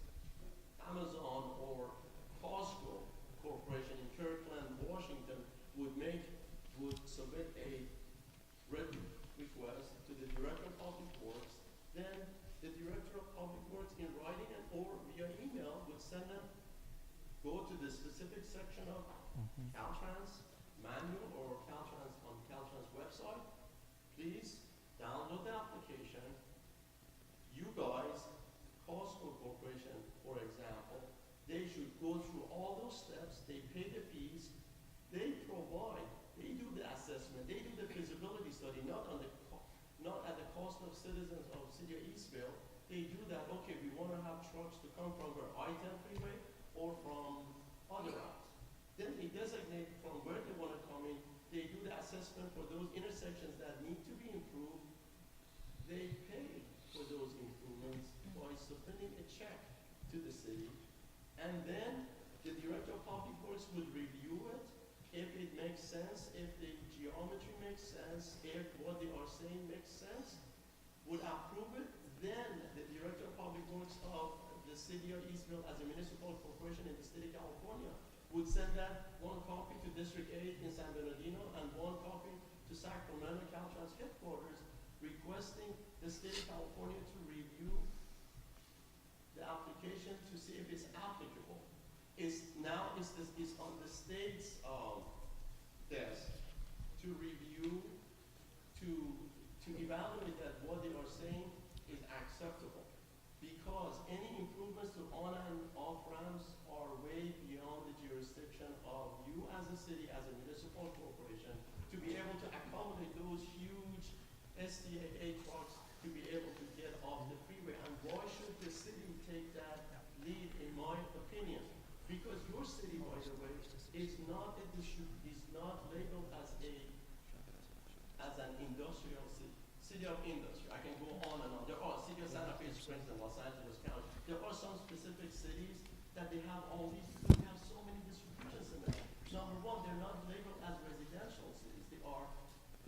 [SPEAKER 12] Amazon or Costco Corporation in Kirkland, Washington would submit a written request to the Director of Public Works. Then the Director of Public Works in writing and or via email would send them, go to the specific section of Caltrans manual or Caltrans on Caltrans website. Please download the application. You guys, Costco Corporation, for example, they should go through all those steps. They pay the fees. They provide. They do the assessment. They do the feasibility study, not at the cost of citizens of City of Eastville. They do that. Okay, we want to have trucks to come from where I-10 freeway or from other routes. Then they designate from where they want to come in. They do the assessment for those intersections that need to be improved. They pay for those improvements by submitting a check to the city. And then the Director of Public Works would review it. If it makes sense, if the geometry makes sense, if what they are saying makes sense, would approve it. Then the Director of Public Works of the City of Eastville as a municipal corporation in the state of California would send that one copy to District 8 in San Bernardino and one copy to Sacramento Caltrans headquarters, requesting the state of California to review the application to see if it's applicable. It's on the state's desk to review, to evaluate that what they are saying is acceptable. Because any improvements to on and off ramps are way beyond the jurisdiction of you as a city, as a municipal corporation, to be able to accommodate those huge STAA trucks to be able to get off the freeway. And why should the city take that lead, in my opinion? Because your city, by the way, is not labeled as an industrial city. City of industry. I can go on and on. There are City of Santa Fe Springs in Los Angeles County. There are some specific cities that they have all these because they have so many distribution centers. Number one, they're not labeled as residential cities. They are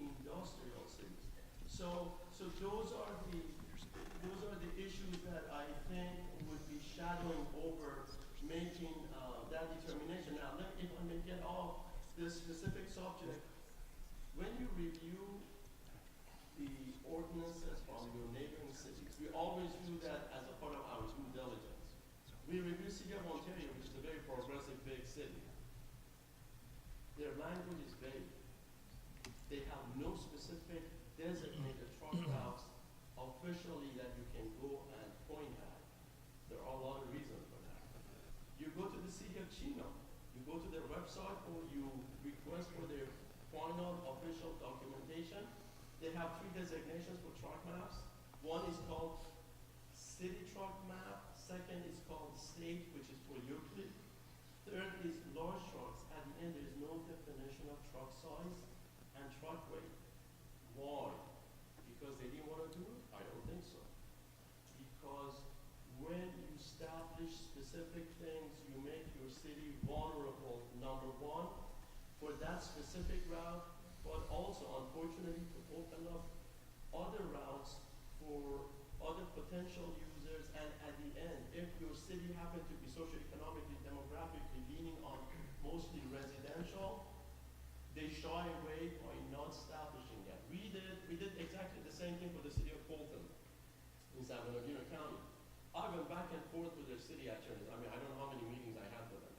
[SPEAKER 12] industrial cities. So those are the issues that I think would be shadowing over making that determination. Now, if I may get off this specific subject, when you review the ordinances from your neighboring cities, we always do that as a part of our due diligence. We review City of Ontario, which is a very progressive big city. Their language is vague. They have no specific designated truck routes officially that you can go and point at. There are a lot of reasons for that. You go to the City of Chino, you go to their website or you request for their final official documentation. They have 3 designations for truck maps. One is called City Truck Map. Second is called State, which is for Euclid. Third is large trucks. At the end, there is no definition of truck size and truck weight. Why? Because they didn't want to do it? I don't think so. Because when you establish specific things, you make your city vulnerable, number one, for that specific route, but also, unfortunately, to open up other routes for other potential users. And at the end, if your city happened to be socioeconomically, demographically leaning on mostly residential, they shy away by not establishing that. We did exactly the same thing for the city of Fulton in San Bernardino County. I went back and forth with their city attorneys. I mean, I don't know how many meetings I had with them.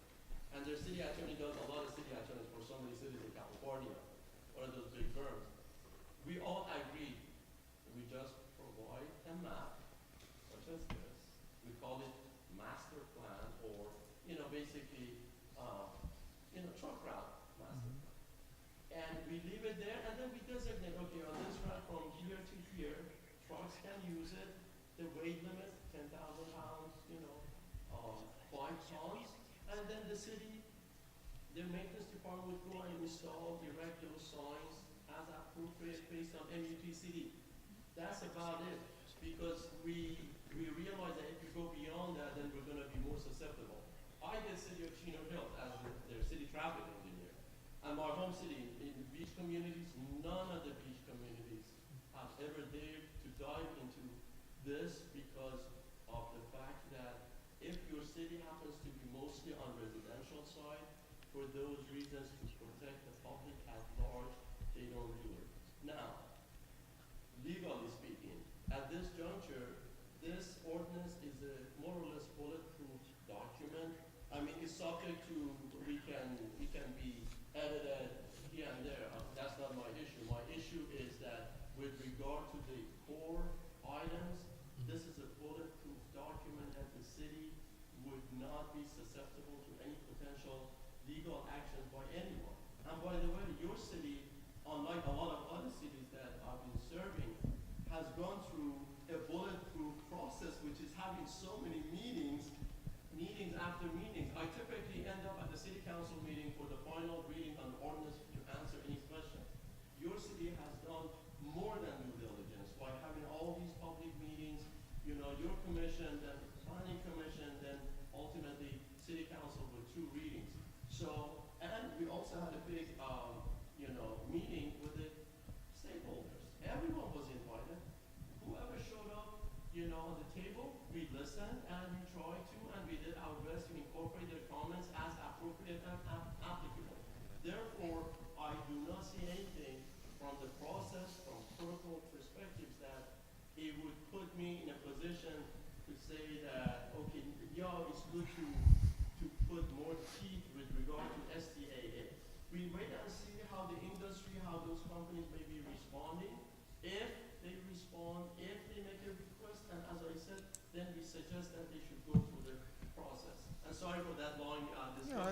[SPEAKER 12] And their city attorney does a lot of city attorneys for so many cities in California, one of those big firms. We all agreed. We just provide a map, such as this. We call it master plan, or, basically, truck route master plan. And we leave it there, and then we designate, okay, on this route from here to here, trucks can use it. The weight limit, 10,000 pounds, 5 tons. And then the city, their maintenance department would go and install, erect those signs as appropriate based on MUTCD. That's about it, because we realize that if you go beyond that, then we're going to be more susceptible. I did City of Chino Hills as their city traffic engineer. And my home city, in the beach communities, none of the beach communities have ever dared to dive into this because of the fact that if your city happens to be mostly on residential side, for those reasons to protect the public at large, they don't do it. Now, legally speaking, at this juncture, this ordinance is a more or less bulletproof document. I mean, it's subject to, we can be edited here and there. That's not my issue. My issue is that with regard to the core items, this is a bulletproof document that the city would not be susceptible to any potential legal action by anyone. And by the way, your city, unlike a lot of other cities that I've been serving, has gone through a bulletproof process, which is having so many meetings after meetings. I typically end up at the city council meeting for the final reading on the ordinance to answer any questions. Your city has done more than due diligence by having all these public meetings, your commission, then planning commission, then ultimately city council with 2 readings. So, and we also had a big, meeting with the stakeholders. Everyone was invited. Whoever showed up, on the table, we listened and we tried to, and we did our best to incorporate their comments as appropriate and applicable. Therefore, I do not see anything from the process, from protocol perspectives, that it would put me in a position to say that, okay, it's good to put more teeth with regard to STAA. We wait and see how the industry, how those companies may be responding. If they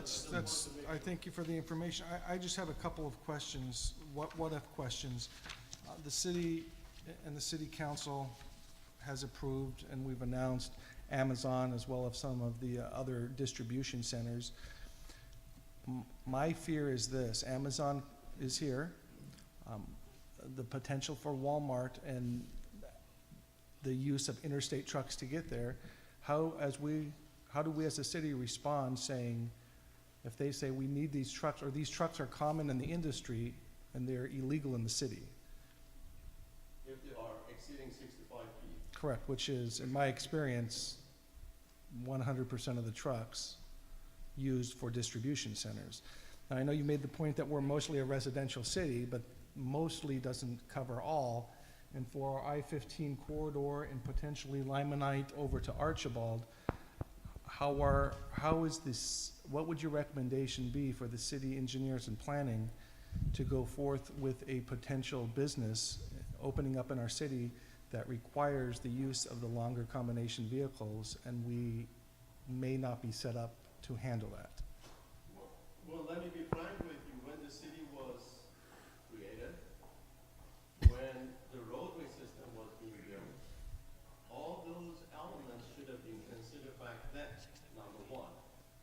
[SPEAKER 9] that's, I thank you for the information. I just have a couple of questions, what-if questions. The city and the city council has approved, and we've announced Amazon as well as some of the other distribution centers. My fear is this: Amazon is here, the potential for Walmart and the use of interstate trucks to get there. How do we as a city respond, saying, if they say we need these trucks, or these trucks are common in the industry and they're illegal in the city?
[SPEAKER 12] If they are exceeding 65 feet.
[SPEAKER 9] Correct, which is, in my experience, 100% of the trucks used for distribution centers. And I know you made the point that we're mostly a residential city, but mostly doesn't cover all. And for our I-15 corridor and potentially Limonite over to Archibald, how is this, what would your recommendation be for the city engineers and planning to go forth with a potential business opening up in our city that requires the use of the longer combination vehicles, and we may not be set up to handle that?
[SPEAKER 12] Well, let me be frank with you. When the city was created, when the roadway system was being built, all those elements should have been considered back then, number one.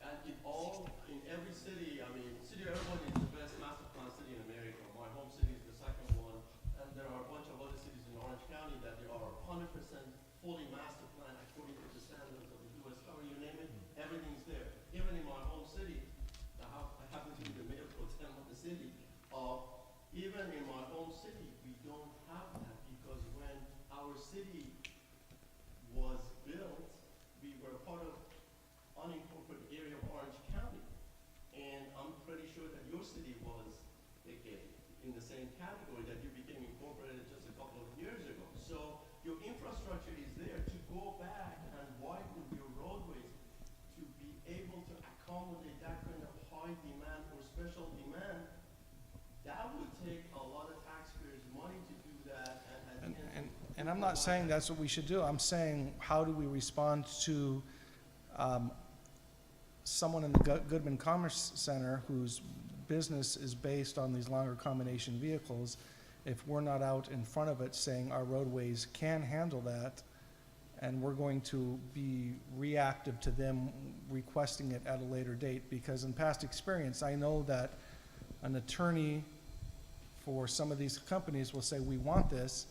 [SPEAKER 12] And it all, in every city, I mean, City of Irvine is the best master plan city in America. My home city is the second one, and there are a bunch of other cities in Orange County that they are 100% fully master plan according to the standards of the US. Or you name it, everything's there. Even in my home city, I happen to be the mayor pro tem of the city. Even in my home city, we don't have that, because when our city was built, we were part of unincorporated area of Orange County. And I'm pretty sure that your city was, again, in the same category, that you became incorporated just a couple of years ago. So your infrastructure is there to go back and widen your roadways to be able to accommodate that kind of high demand or special demand. That would take a lot of taxpayers' money to do that, and at the end.
[SPEAKER 9] And I'm not saying that's what we should do. I'm saying, how do we respond to someone in the Goodman Commerce Center whose business is based on these longer combination vehicles, if we're not out in front of it saying our roadways can handle that, and we're going to be reactive to them requesting it at a later date? Because in past experience, I know that an attorney for some of these companies will say, we want this,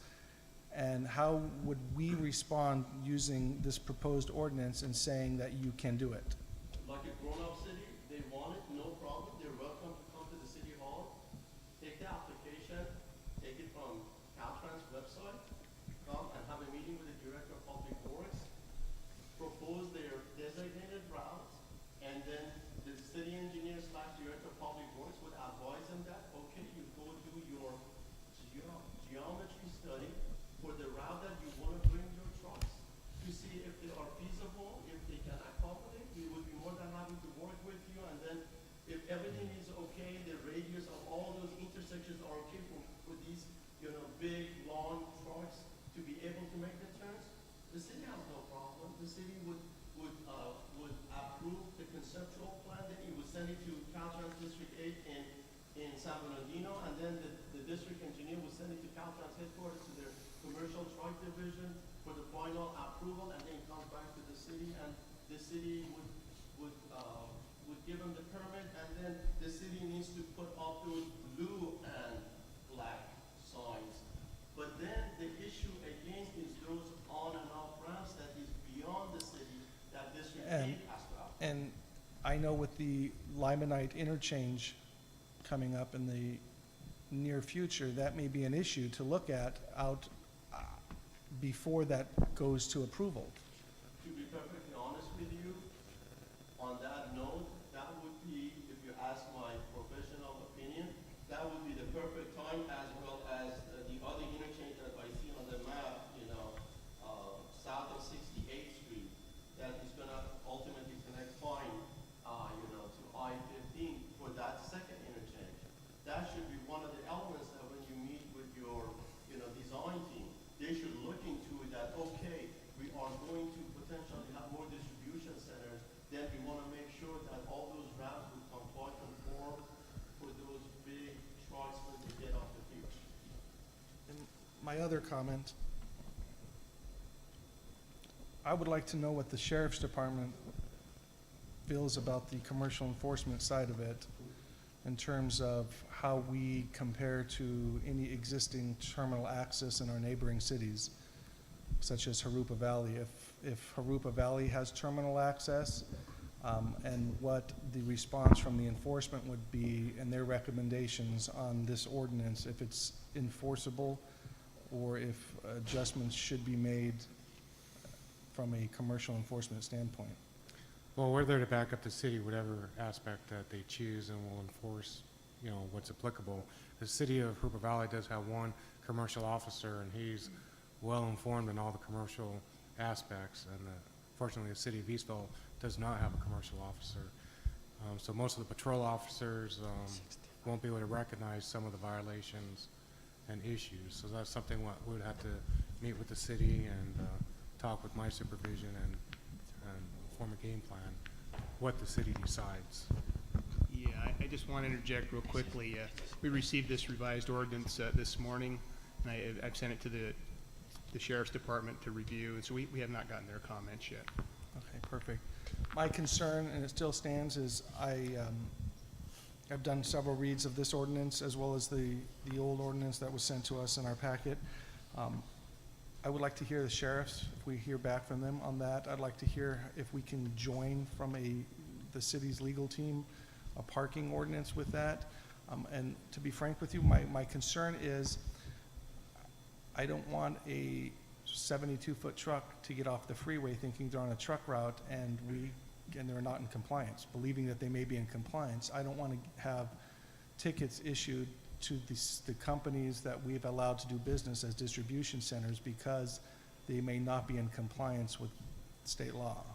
[SPEAKER 9] and how would we respond using this proposed ordinance and saying that you can do it?
[SPEAKER 12] Like a grown-up city, they want it, no problem, they're welcome to come to the city hall, take the application, take it from Caltrans website, come and have a meeting with the Director of Public Works, propose their designated routes, and then the city engineer / Director of Public Works would advise them that, okay, you go do your geometry study for the route that you want to bring your trucks, to see if they are feasible, if they can accommodate. We would be more than happy to work with you, and then if everything is okay, the radius of all those intersections are okay for these, big, long trucks to be able to make the turns, the city has no problem. The city would approve the conceptual plan, then it would send it to Caltrans District 8 in San Bernardino, and then the district engineer would send it to Caltrans headquarters to their commercial truck division for the final approval, and then it comes back to the city, and the city would give them the permit, and then the city needs to put up those blue and black signs. But then the issue again is those on and off ramps that is beyond the city that District 8 has to have.
[SPEAKER 9] And I know with the Limonite interchange coming up in the near future, that may be an issue to look at out before that goes to approval.
[SPEAKER 12] To be perfectly honest with you, on that note, that would be, if you ask my professional opinion, that would be the perfect time, as well as the other interchange that I see on the map, south of 68th Street, that is gonna ultimately connect Pine, to I-15 for that second interchange. That should be one of the elements that when you meet with your, design team, they should look into it, that, okay, we are going to potentially have more distribution centers, then we want to make sure that all those routes would trucks when they get off the beach.
[SPEAKER 9] And my other comment, I would like to know what the sheriff's department feels about the commercial enforcement side of it in terms of how we compare to any existing terminal access in our neighboring cities, such as Harupa Valley. If Harupa Valley has terminal access, and what the response from the enforcement would be and their recommendations on this ordinance, if it's enforceable or if adjustments should be made from a commercial enforcement standpoint.
[SPEAKER 3] Well, we're there to back up the city, whatever aspect that they choose, and will enforce, what's applicable. The city of Hooper Valley does have one commercial officer, and he's well informed in all the commercial aspects. And fortunately, the city of Eastville does not have a commercial officer. So most of the patrol officers won't be able to recognize some of the violations and issues. So that's something what we would have to meet with the city and talk with my supervision and form a game plan, what the city decides.
[SPEAKER 10] Yeah, I just want to interject real quickly. We received this revised ordinance this morning, and I've sent it to the sheriff's department to review, and so we have not gotten their comments yet.
[SPEAKER 9] Okay, perfect. My concern, and it still stands, is I've done several reads of this ordinance as well as the old ordinance that was sent to us in our packet. I would like to hear the sheriffs, if we hear back from them on that. I'd like to hear if we can join from the city's legal team a parking ordinance with that. And to be frank with you, my concern is I don't want a 72-foot truck to get off the freeway thinking they're on a truck route and they're not in compliance, believing that they may be in compliance. I don't want to have tickets issued to the companies that we've allowed to do business as distribution centers because they may not be in compliance with state law.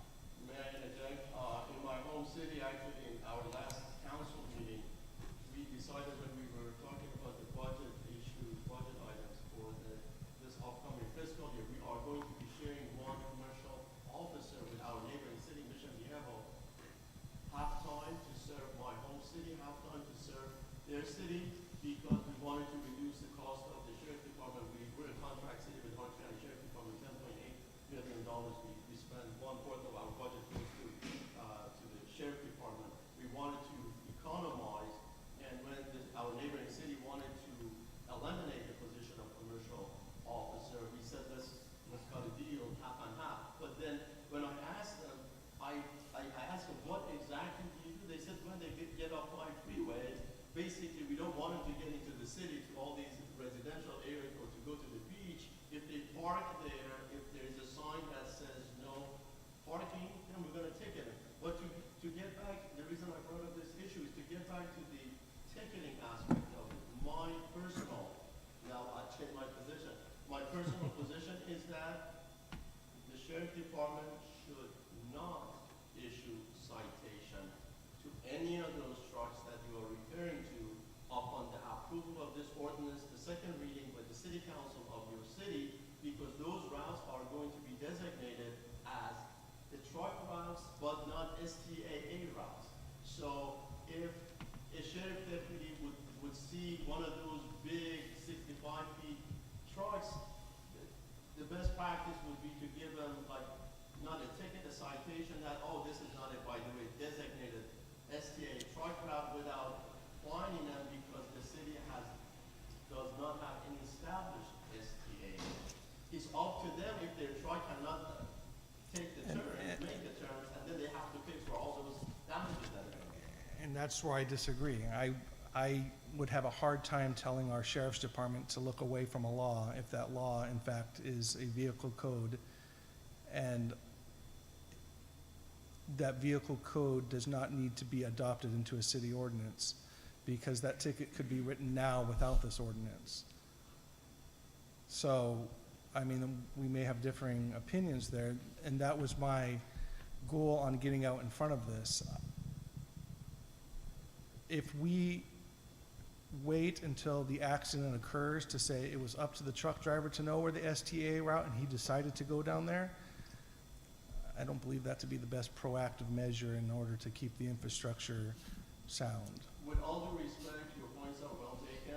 [SPEAKER 12] May I interject? In my home city, actually, in our last council meeting, we decided when we were talking about the budget issue, budget items for this upcoming fiscal year, we are going to be sharing one commercial officer with our neighboring city, Mission Viejo, half-time to serve my home city, half-time to serve their city, because we wanted to reduce the cost of the sheriff department. We're a contract city with Orange County Sheriff Department, $10.8 million. We spend 1/4 of our budget goes to the sheriff department. We wanted to economize, and when our neighboring city wanted to eliminate the position of commercial officer, we said let's cut a deal half and half. But then when I asked them, I asked them what exactly do you do? They said when they get off my freeway, basically, we don't want them to get into the city to all these residential areas or to go to the beach. If they park there, if there's a sign that says no parking, then we're going to ticket them. But to get back, the reason I brought up this issue is to get back to the ticketing aspect of it. My personal, now I change my position. My personal position is that the sheriff department should not issue citation to any of those trucks that you are referring to upon the approval of this ordinance, the second reading by the city council of your city, because those routes are going to be designated as the truck routes, but not STAA routes. So if a sheriff deputy would see one of those big 65 feet trucks, the best practice would be to give them not a ticket, a citation that, oh, this is not a, by the way, designated STA truck route without fining them because the city does not have any established STA. It's up to them if their truck cannot take the turn, make the turns, and then they have to pay for all those damages that are going.
[SPEAKER 9] And that's where I disagree. I would have a hard time telling our sheriff's department to look away from a law if that law, in fact, is a vehicle code, and that vehicle code does not need to be adopted into a city ordinance, because that ticket could be written now without this ordinance. So, I mean, we may have differing opinions there, and that was my goal on getting out in front of this. If we wait until the accident occurs to say it was up to the truck driver to know where the STA route and he decided to go down there, I don't believe that to be the best proactive measure in order to keep the infrastructure sound.
[SPEAKER 12] With all due respect, your points are well taken.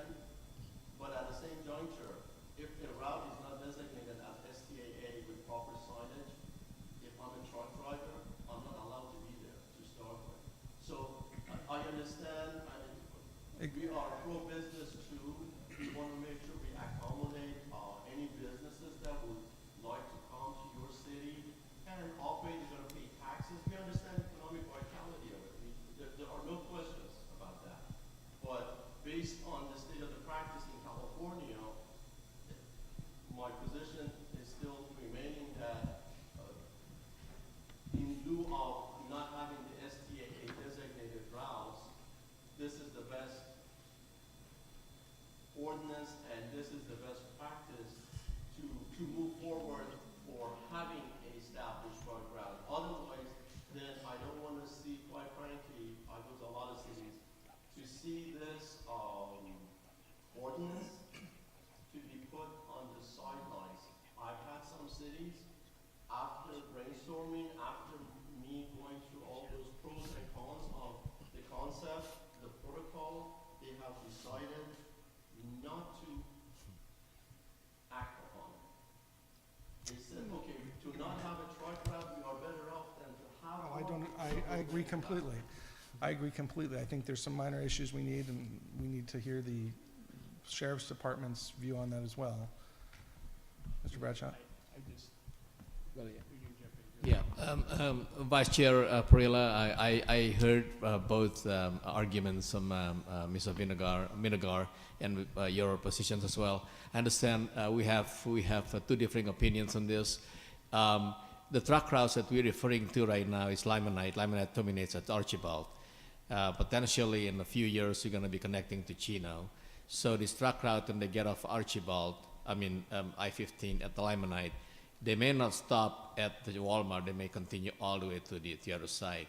[SPEAKER 12] see this ordinance to be put on the sidelines. I've had some cities, after brainstorming, after me going through all those pros and cons of the concept, the protocol, they have decided not to act upon it. They said, okay, to not have a truck route, we are better off than to have one.
[SPEAKER 9] I agree completely. I agree completely. I think there's some minor issues we need, and we need to hear the Sheriff's Department's view on that as well. Mr. Bradshaw?
[SPEAKER 11] Yeah, Vice Chair Parilla, I heard both arguments from Mr. Minagar and your positions as well. I understand we have two different opinions on this. The truck routes that we're referring to right now is Limonite. Limonite terminates at Archibald. Potentially in a few years, we're going to be connecting to Chino. So this truck route, when they get off Archibald, I-15 at the Limonite, they may not stop at the Walmart. They may continue all the way to the other side.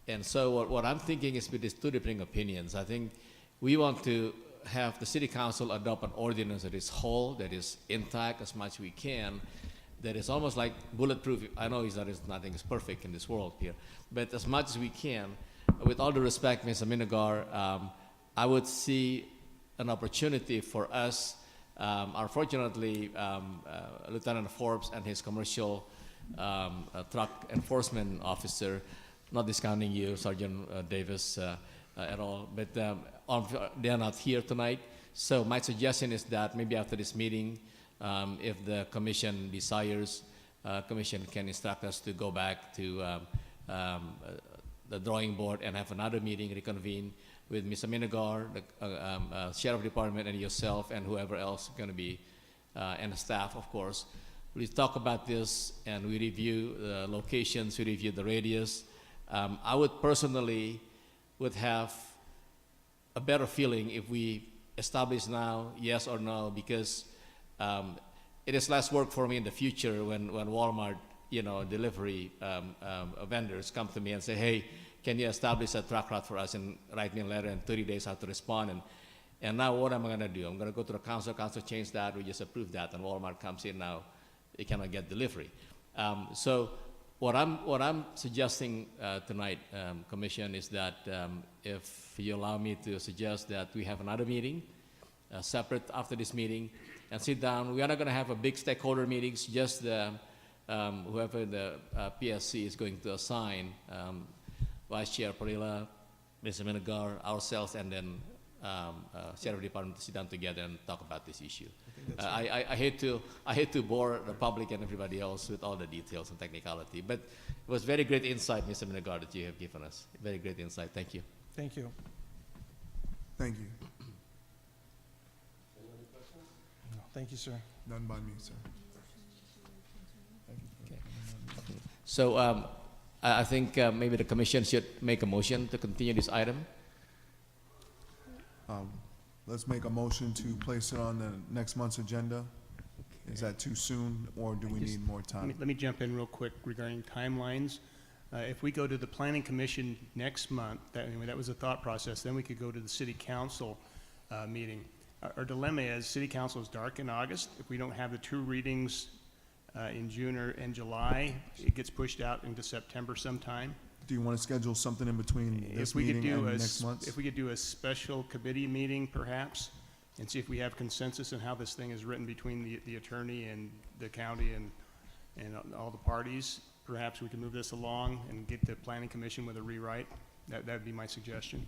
[SPEAKER 11] And so what I'm thinking is with these two different opinions, I think we want to have the City Council adopt an ordinance that is whole, that is intact as much as we can, that is almost like bulletproof. I know nothing is perfect in this world here, but as much as we can, with all due respect, Mr. Minagar, I would see an opportunity for us. Unfortunately, Lieutenant Forbes and his commercial truck enforcement officer, not discounting you, Sergeant Davis, at all, but they are not here tonight. So my suggestion is that maybe after this meeting, if the commission desires, commission can instruct us to go back to the drawing board and have another meeting, reconvene with Mr. Minagar, the Sheriff Department, and yourself, and whoever else is going to be, and the staff, of course. We talk about this, and we review the locations, we review the radius. I would personally would have a better feeling if we establish now, yes or no, because it is less work for me in the future when Walmart, delivery vendors come to me and say, hey, can you establish a truck route for us, and write me a letter, and 30 days I have to respond. And now what am I going to do? I'm going to go to the council change that, we just approve that, and Walmart comes in now, they cannot get delivery. So what I'm suggesting tonight, Commission, is that if you allow me to suggest that we have another meeting, separate after this meeting, and sit down. We are not going to have a big stakeholder meetings, just whoever the PSC is going to assign, Vice Chair Parilla, Mr. Minagar, ourselves, and then Sheriff Department to sit down together and talk about this issue. I hate to bore the public and everybody else with all the details and technicality, but it was very great insight, Mr. Minagar, that you have given us. Very great insight. Thank you.
[SPEAKER 9] Thank you.
[SPEAKER 1] Thank you.
[SPEAKER 9] No, thank you, sir.
[SPEAKER 1] None by me, sir.
[SPEAKER 11] So I think maybe the commission should make a motion to continue this item.
[SPEAKER 1] Let's make a motion to place it on the next month's agenda. Is that too soon, or do we need more time?
[SPEAKER 10] Let me jump in real quick regarding timelines. If we go to the Planning Commission next month, that was a thought process, then we could go to the City Council meeting. Our dilemma is City Council is dark in August. If we don't have the two readings in June or in July, it gets pushed out into September sometime.
[SPEAKER 1] Do you want to schedule something in between this meeting and next month?
[SPEAKER 10] If we could do a special committee meeting perhaps, and see if we have consensus on how this thing is written between the attorney and the county and all the parties, perhaps we can move this along and get the Planning Commission with a rewrite. That would be my suggestion.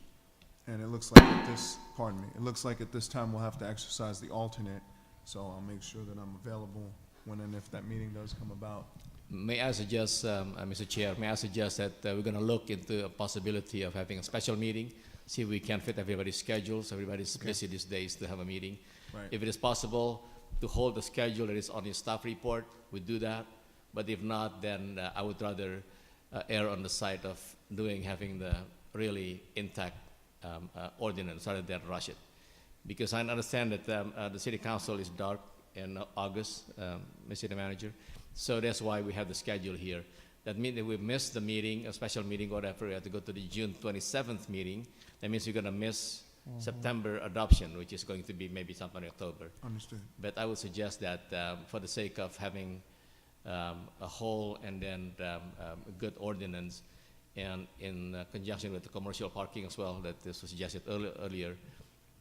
[SPEAKER 1] And it looks like it looks like at this time we'll have to exercise the alternate, so I'll make sure that I'm available when and if that meeting does come about.
[SPEAKER 11] May I suggest, Mr. Chair, may I suggest that we're going to look into a possibility of having a special meeting, see if we can fit everybody's schedules. Everybody's busy these days to have a meeting.
[SPEAKER 1] Right.
[SPEAKER 11] If it is possible to hold the schedule that is on your staff report, we do that. But if not, then I would rather err on the side of having the really intact ordinance rather than rush it. Because I understand that the City Council is dark in August, Mr. City Manager. So that's why we have the schedule here. That means that we missed the meeting, a special meeting, whatever, we have to go to the June 27th meeting. That means we're going to miss September adoption, which is going to be maybe sometime in October.
[SPEAKER 1] Understood.
[SPEAKER 11] But I would suggest that for the sake of having a whole and then a good ordinance, and in conjunction with the commercial parking as well that this was suggested earlier,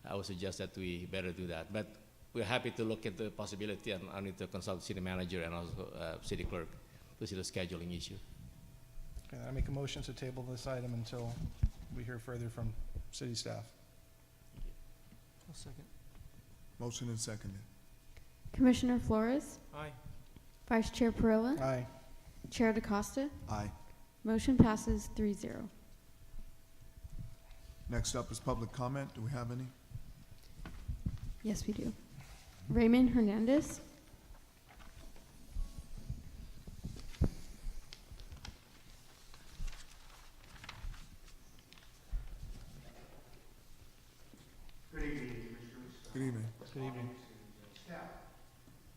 [SPEAKER 11] I would suggest that we better do that. But we're happy to look into the possibility, and I need to consult the city manager and also city clerk to see the scheduling issue.
[SPEAKER 9] Okay, I make a motion to table this item until we hear further from city staff.
[SPEAKER 4] I'll second.
[SPEAKER 1] Motion and seconded.
[SPEAKER 2] Commissioner Flores,
[SPEAKER 4] Aye.
[SPEAKER 2] Vice Chair Perilla,
[SPEAKER 9] Aye.
[SPEAKER 2] Chair DaCosta.
[SPEAKER 1] Aye.
[SPEAKER 2] Motion passes 3-0.
[SPEAKER 1] Next up is public comment. Do we have any?
[SPEAKER 2] Yes, we do. Raymond Hernandez.
[SPEAKER 6] Good evening, Commissioners.
[SPEAKER 1] Good evening.
[SPEAKER 9] Good evening.
[SPEAKER 6] Staff.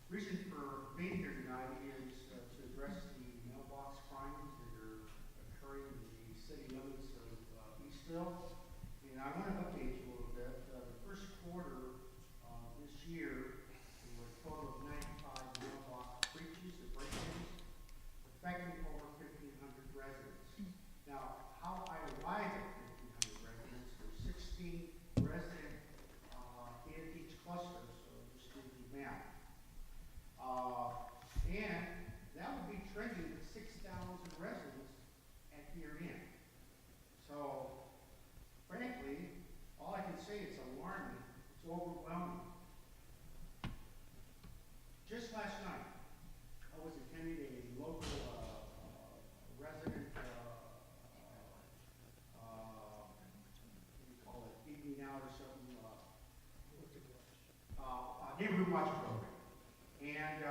[SPEAKER 6] Reason for being here tonight is to address the mailbox crimes that are occurring in the city limits of Eastville. And I want to update you a little bit. The first quarter this year, there were a total of 95 mailbox breaches or break-ins, affecting over 1,500 residents. Now, how I arrived at 1,500 residents, there's 16 resident in each cluster, so just do the math. And that would be trending to 6,000 residents at year end. So, frankly, all I can say is alarming, it's overwhelming. Just last night, I was attending a local resident, what do you call it, evening out or something, neighborhood watch program. And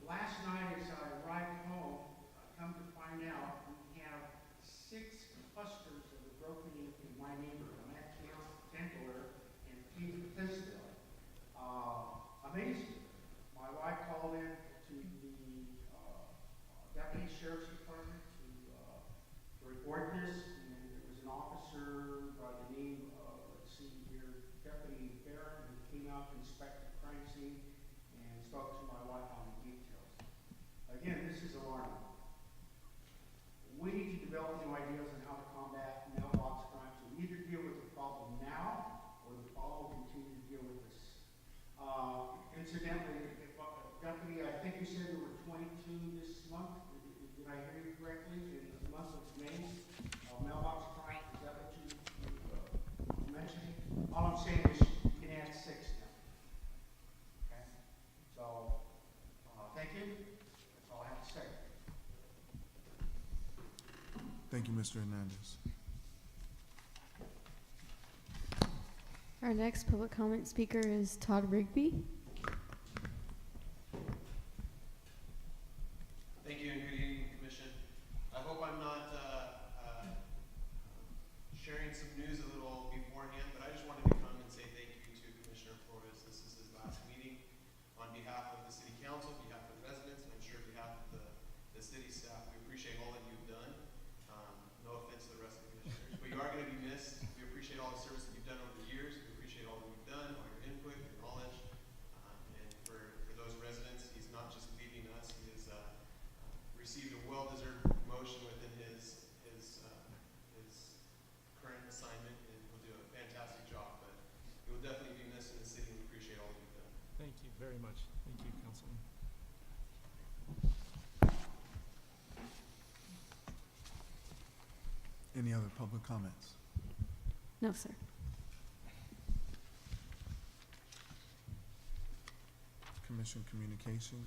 [SPEAKER 6] last night as I arrived home, I come to find out we have 6 clusters that were broken in my neighborhood. I'm at Tentler and Tisdale. Amazing. My wife called in to the deputy sheriff's department to report this, and there was an officer by the name of, let's see here, Deputy Barron, who came out to inspect the crime scene and spoke to my wife on the details. Again, this is alarming. We need to develop new ideas on how to combat mailbox crimes. We either deal with the problem now, or the problem will continue to deal with this. Incidentally, Deputy, I think you said there were 22 this month. Did I hear you correctly? In the month of May, mailbox crime, is that what you mentioned? All I'm saying is you can add 6 now. Okay? So, thank you. That's all I have to say.
[SPEAKER 1] Thank you, Mr. Hernandez.
[SPEAKER 2] Our next public comment speaker is Todd Rigby.
[SPEAKER 13] Thank you and good evening, Commission. I hope I'm not sharing some news a little beforehand, but I just wanted to come and say thank you to Commissioner Flores. This is his last meeting. On behalf of the City Council, on behalf of the residents, and I'm sure on behalf of the city staff, we appreciate all that you've done. No offense to the rest of the commissioners, but you are going to be missed. We appreciate all the service that you've done over the years. We appreciate all that you've done, all your input, your knowledge. And for those residents, he's not just leaving us, he has received a well-deserved promotion within his current assignment, and will do a fantastic job. But he will definitely be missed in the city, and we appreciate all that you've done.
[SPEAKER 4] Thank you very much. Thank you, Councilman.
[SPEAKER 1] Any other public comments?
[SPEAKER 2] No, sir.
[SPEAKER 1] Commission communication,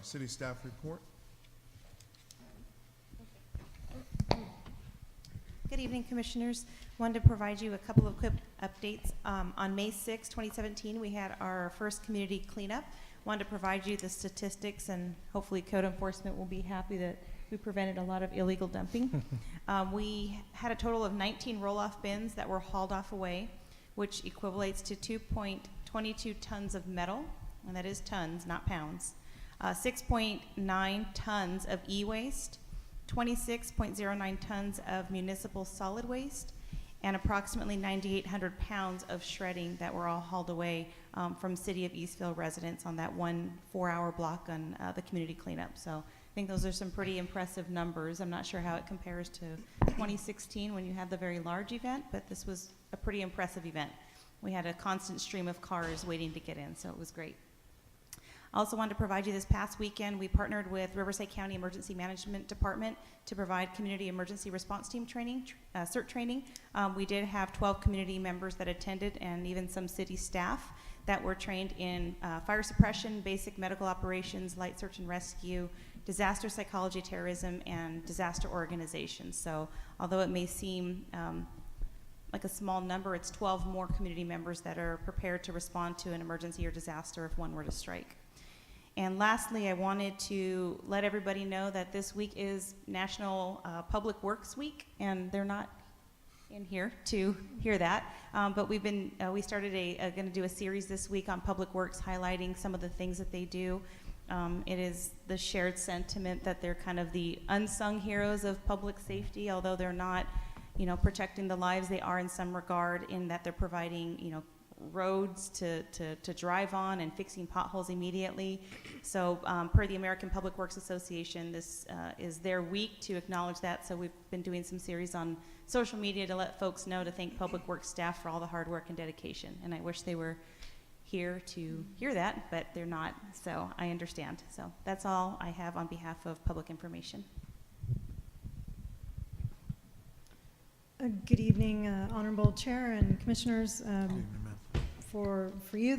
[SPEAKER 1] city staff report.
[SPEAKER 14] Good evening, Commissioners. Wanted to provide you a couple of quick updates. On May 6, 2017, we had our first community cleanup. Wanted to provide you the statistics, and hopefully code enforcement will be happy that we prevented a lot of illegal dumping. We had a total of 19 roll-off bins that were hauled off away, which equivalates to 2.22 tons of metal, and that is tons, not pounds. 6.9 tons of e-waste, 26.09 tons of municipal solid waste, and approximately 9,800 pounds of shredding that were all hauled away from City of Eastville residents on that 1 4-hour block on the community cleanup. So I think those are some pretty impressive numbers. I'm not sure how it compares to 2016 when you had the very large event, but this was a pretty impressive event. We had a constant stream of cars waiting to get in, so it was great. I also wanted to provide you this past weekend, we partnered with Riverside County Emergency Management Department to provide community emergency response team training, CERT training. We did have 12 community members that attended and even some city staff that were trained in fire suppression, basic medical operations, light search and rescue, disaster psychology, terrorism, and disaster organization. So although it may seem like a small number, it's 12 more community members that are prepared to respond to an emergency or disaster if one were to strike. And lastly, I wanted to let everybody know that this week is National Public Works Week, and they're not in here to hear that. But we started going to do a series this week on Public Works, highlighting some of the things that they do. It is the shared sentiment that they're kind of the unsung heroes of public safety, although they're not, protecting the lives. They are in some regard in that they're providing, roads to drive on and fixing potholes immediately. So per the American Public Works Association, this is their week to acknowledge that. So we've been doing some series on social media to let folks know to thank Public Works staff for all the hard work and dedication. And I wish they were here to hear that, but they're not, so I understand. So that's all I have on behalf of Public Information.
[SPEAKER 7] Good evening, Honorable Chair and Commissioners. For you,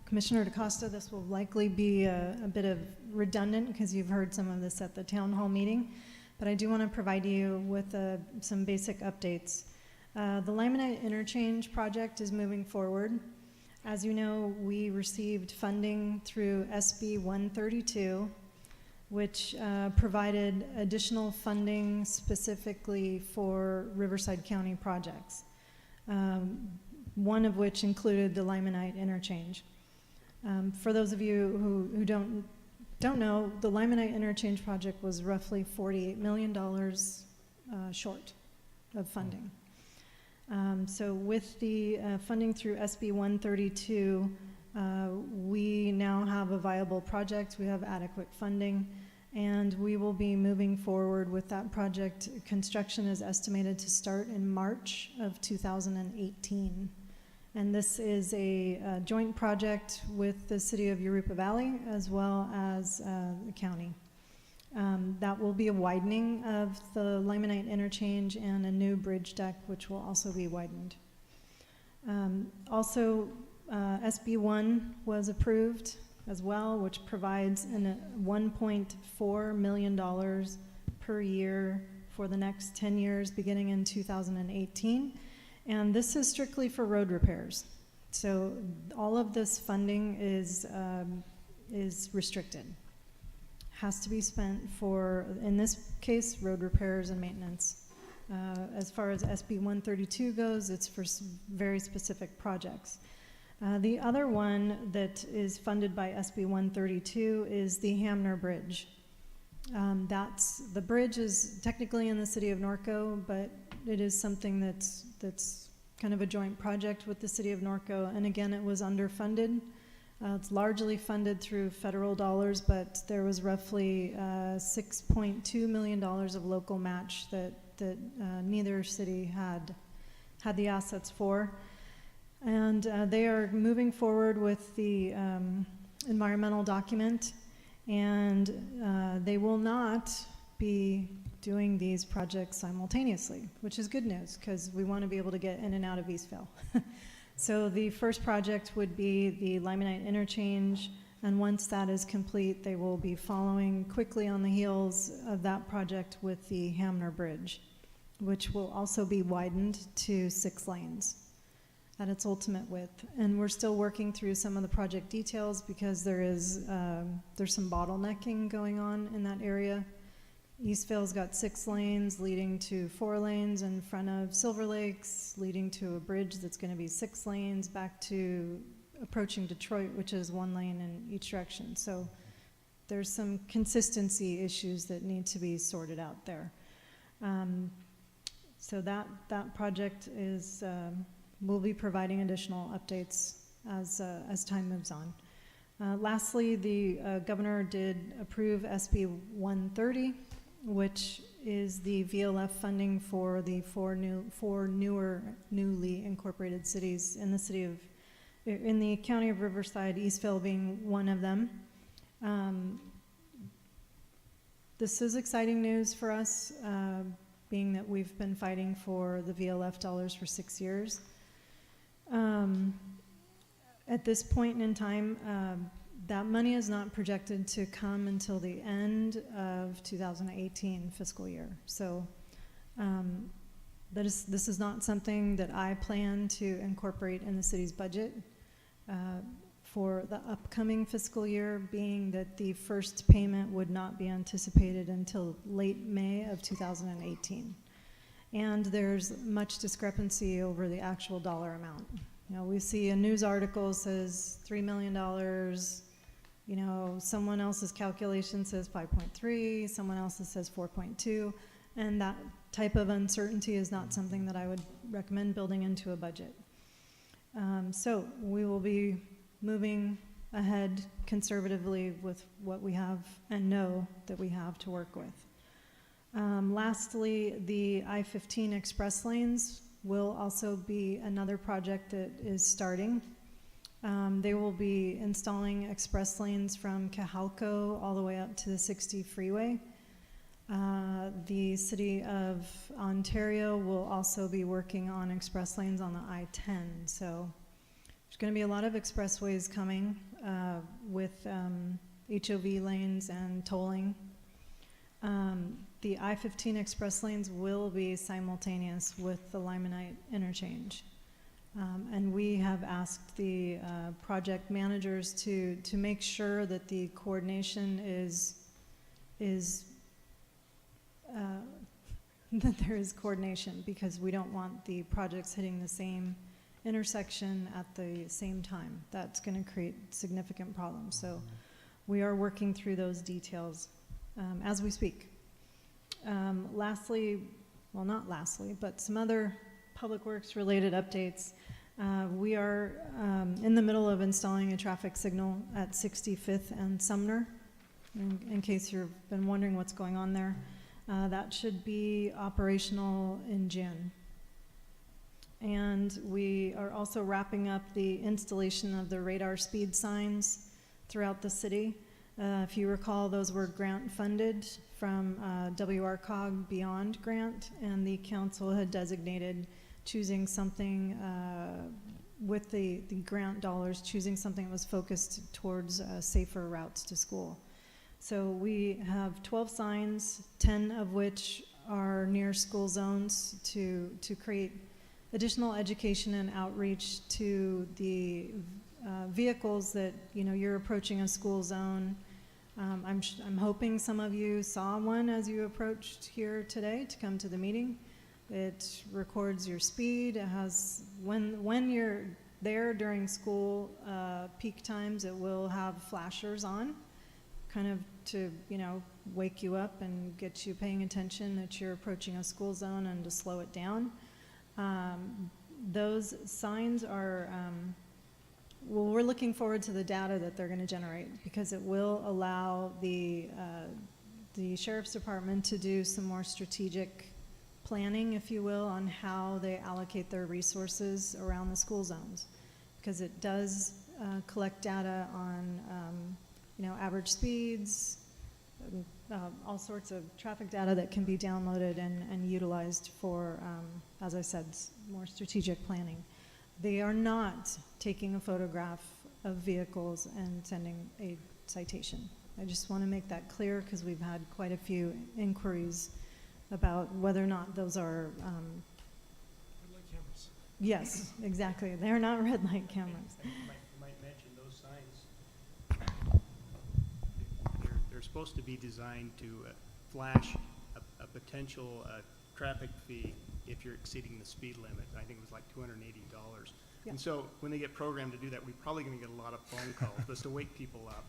[SPEAKER 7] Commissioner DaCosta, this will likely be a bit of redundant because you've heard some of this at the town hall meeting, but I do want to provide you with some basic updates. The Limonite Interchange project is moving forward. As you know, we received funding through SB 132, which provided additional funding specifically for Riverside County projects. One of which included the Limonite Interchange. For those of you who don't know, the Limonite Interchange project was roughly $48 million short of funding. So with the funding through SB 132, we now have a viable project, we have adequate funding, and we will be moving forward with that project. Construction is estimated to start in March of 2018. And this is a joint project with the City of Jurupa Valley as well as the county. That will be a widening of the Limonite Interchange and a new bridge deck, which will also be widened. Also, SB 1 was approved as well, which provides $1.4 million per year for the next 10 years beginning in 2018. And this is strictly for road repairs. So all of this funding is restricted. Has to be spent for, in this case, road repairs and maintenance. As far as SB 132 goes, it's for very specific projects. The other one that is funded by SB 132 is the Hamner Bridge. The bridge is technically in the city of Norco, but it is something that's kind of a joint project with the city of Norco, and again, it was underfunded. It's largely funded through federal dollars, but there was roughly $6.2 million of local match that neither city had the assets for. And they are moving forward with the environmental document, and they will not be doing these projects simultaneously, which is good news because we want to be able to get in and out of Eastville. So the first project would be the Limonite Interchange, and once that is complete, they will be following quickly on the heels of that project with the Hamner Bridge, which will also be widened to 6 lanes at its ultimate width. And we're still working through some of the project details because there's some bottlenecking going on in that area. Eastville's got 6 lanes leading to 4 lanes in front of Silver Lakes, leading to a bridge that's going to be 6 lanes back to approaching Detroit, which is 1 lane in each direction. So there's some consistency issues that need to be sorted out there. So that project is, we'll be providing additional updates as time moves on. Lastly, the governor did approve SB 130, which is the VLF funding for the four newly incorporated cities in the county of Riverside, Eastville being one of them. This is exciting news for us, being that we've been fighting for the VLF dollars for 6 years. At this point in time, that money is not projected to come until the end of 2018 fiscal year. So this is not something that I plan to incorporate in the city's budget for the upcoming fiscal year, being that the first payment would not be anticipated until late May of 2018. And there's much discrepancy over the actual dollar amount. You know, we see a news article says $3 million, you know, someone else's calculation says 5.3, someone else's says 4.2, and that type of uncertainty is not something that I would recommend building into a budget. So we will be moving ahead conservatively with what we have and know that we have to work with. Lastly, the I-15 express lanes will also be another project that is starting. They will be installing express lanes from Cajalco all the way up to the 60 freeway. The city of Ontario will also be working on express lanes on the I-10. So there's going to be a lot of expressways coming with HOV lanes and tolling. The I-15 express lanes will be simultaneous with the Limonite interchange. And we have asked the project managers to make sure that the coordination that there is coordination, because we don't want the projects hitting the same intersection at the same time. That's going to create significant problems. So we are working through those details as we speak. Lastly, well, not lastly, but some other public works related updates. We are in the middle of installing a traffic signal at 65th and Sumner, in case you've been wondering what's going on there. That should be operational in June. And we are also wrapping up the installation of the radar speed signs throughout the city. If you recall, those were grant funded from WRCOG Beyond grant, and the council had designated choosing something with the grant dollars, choosing something that was focused towards safer routes to school. So we have 12 signs, 10 of which are near school zones to create additional education and outreach to the vehicles that, you know, you're approaching a school zone. I'm hoping some of you saw one as you approached here today to come to the meeting. It records your speed. It has, when you're there during school peak times, it will have flashers on, kind of to, you know, wake you up and get you paying attention that you're approaching a school zone and to slow it down. Those signs are, well, we're looking forward to the data that they're going to generate, because it will allow the Sheriff's Department to do some more strategic planning, if you will, on how they allocate their resources around the school zones, because it does collect data on you know, average speeds, all sorts of traffic data that can be downloaded and utilized for, as I said, more strategic planning. They are not taking a photograph of vehicles and sending a citation. I just want to make that clear, because we've had quite a few inquiries about whether or not those are,
[SPEAKER 4] Red light cameras.
[SPEAKER 7] yes, exactly. They're not red light cameras.
[SPEAKER 6] You might mention those signs. They're supposed to be designed to flash a potential traffic fee if you're exceeding the speed limit. I think it was like $280.
[SPEAKER 7] Yeah.
[SPEAKER 6] And so when they get programmed to do that, we're probably going to get a lot of phone calls just to wake people up.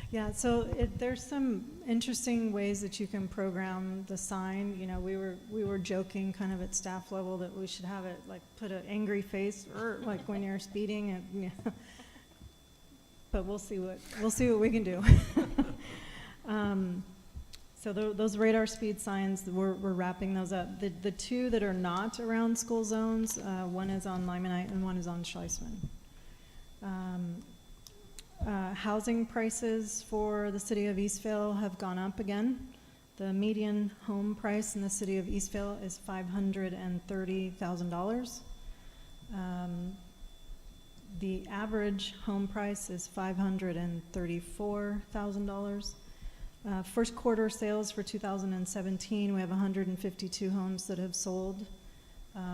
[SPEAKER 7] Yeah, so there's some interesting ways that you can program the sign. You know, we were joking kind of at staff level that we should have it like put an angry face or like when you're speeding and yeah. But we'll see what we can do. So those radar speed signs, we're wrapping those up. The two that are not around school zones, one is on Limonite and one is on Schleisman. Housing prices for the city of Eastvale have gone up again. The median home price in the city of Eastvale is $530,000. The average home price is $534,000. First quarter sales for 2017, we have 152 homes that have sold.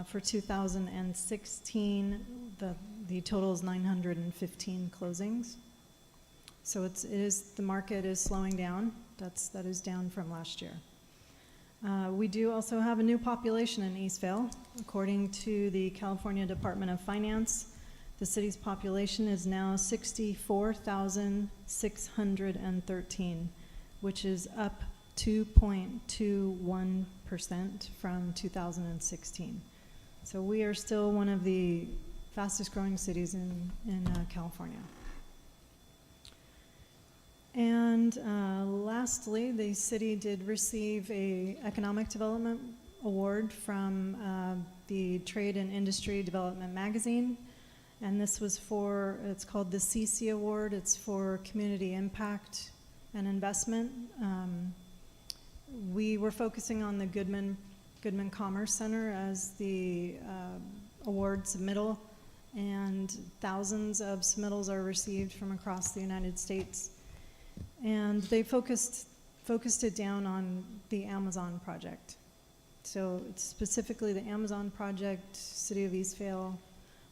[SPEAKER 7] For 2016, the total is 915 closings. So the market is slowing down. That is down from last year. We do also have a new population in Eastvale. According to the California Department of Finance, the city's population is now 64,613, which is up 2.21% from 2016. So we are still one of the fastest growing cities in California. And lastly, the city did receive an economic development award from the Trade and Industry Development Magazine. And this was it's called the CC Award. It's for community impact and investment. We were focusing on the Goodman Commerce Center as the award submittal, and thousands of submittals are received from across the United States. And they focused it down on the Amazon project. So it's specifically the Amazon project, City of Eastvale,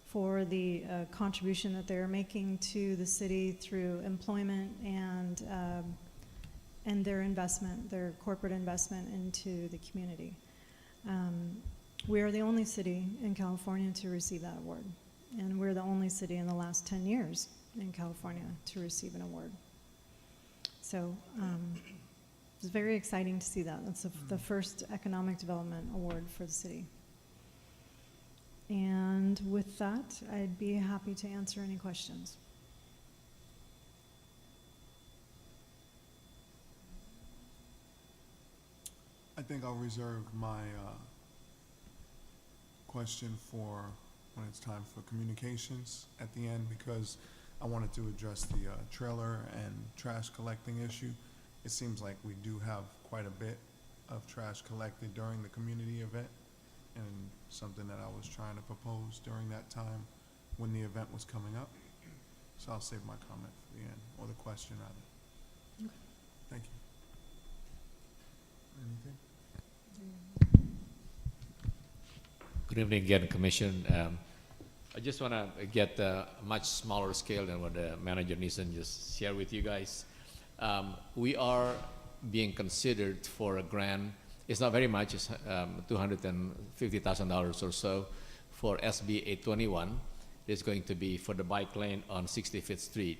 [SPEAKER 7] for the contribution that they're making to the city through employment and their investment, their corporate investment into the community. We are the only city in California to receive that award. And we're the only city in the last 10 years in California to receive an award. So it's very exciting to see that. That's the first economic development award for the city. And with that, I'd be happy to answer any questions.
[SPEAKER 1] I think I'll reserve my question for when it's time for communications at the end, because I wanted to address the trailer and trash collecting issue. It seems like we do have quite a bit of trash collected during the community event, and something that I was trying to propose during that time when the event was coming up. So I'll save my comment for the end, or the question rather.
[SPEAKER 7] Okay.
[SPEAKER 1] Thank you. Anything?
[SPEAKER 11] Good evening again, Commission. I just want to get a much smaller scale than what the Manager Neeson just shared with you guys. We are being considered for a grant. It's not very much, it's $250,000 or so for SB 821. It's going to be for the bike lane on 65th Street.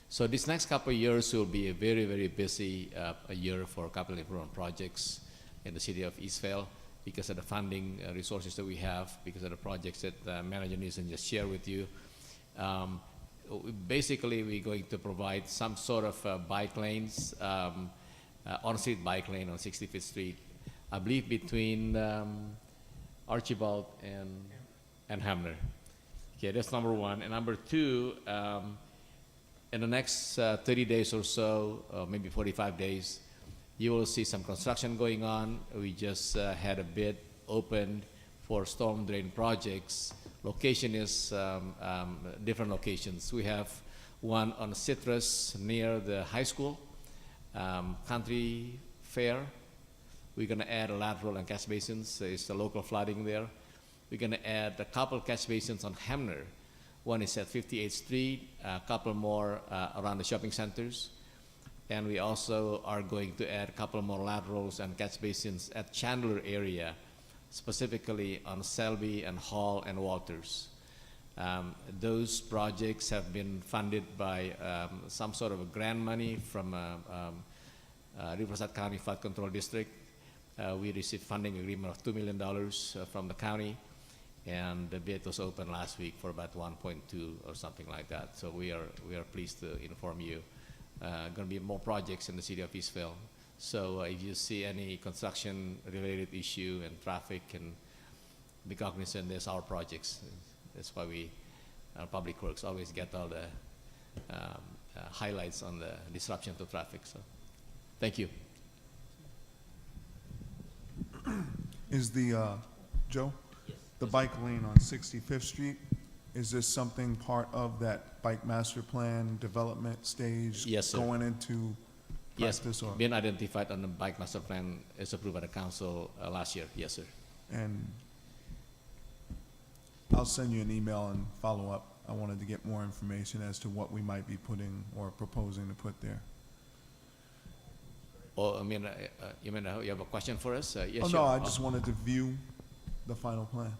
[SPEAKER 11] So this next couple of years will be a very, very busy year for capital improvement projects in the city of Eastvale because of the funding resources that we have, because of the projects that Manager Neeson just shared with you. Basically, we're going to provide some sort of bike lanes, on-street bike lane on 65th Street, I believe between Archibald and Hamner. Okay, that's number one. And number two, in the next 30 days or so, maybe 45 days, you will see some construction going on. We just had a bid opened for storm drain projects. Location is different locations. We have one on Citrus near the high school, Country Fair. We're gonna add a lateral and catch basins. It's the local flooding there. We're gonna add a couple catch basins on Hamner. One is at 58th Street, a couple more around the shopping centers. And we also are going to add a couple more laterals and catch basins at Chandler area, specifically on Selby and Hall and Walters. Those projects have been funded by some sort of a grant money from Riverside County Flood Control District. We received funding agreement of $2 million from the county, and the bid was open last week for about 1.2 or something like that. So we are pleased to inform you. Going to be more projects in the city of Eastville. So if you see any construction-related issue and traffic, and be cognizant, there's our projects. That's why we, Public Works, always get all the highlights on the disruption to traffic. So, thank you.
[SPEAKER 1] Is the, Joe? Yes. The bike lane on 65th Street, is this something part of that bike master plan development stage?
[SPEAKER 11] Yes, sir.
[SPEAKER 1] Going into practice? Or?
[SPEAKER 11] Been identified on the bike master plan as approved by the council last year. Yes, sir.
[SPEAKER 1] And I'll send you an email and follow up. I wanted to get more information as to what we might be putting or proposing to put there.
[SPEAKER 11] Oh, I mean, you mean you have a question for us? Yes,
[SPEAKER 1] Oh,
[SPEAKER 11] sure.
[SPEAKER 1] no, I just wanted to view the final plan.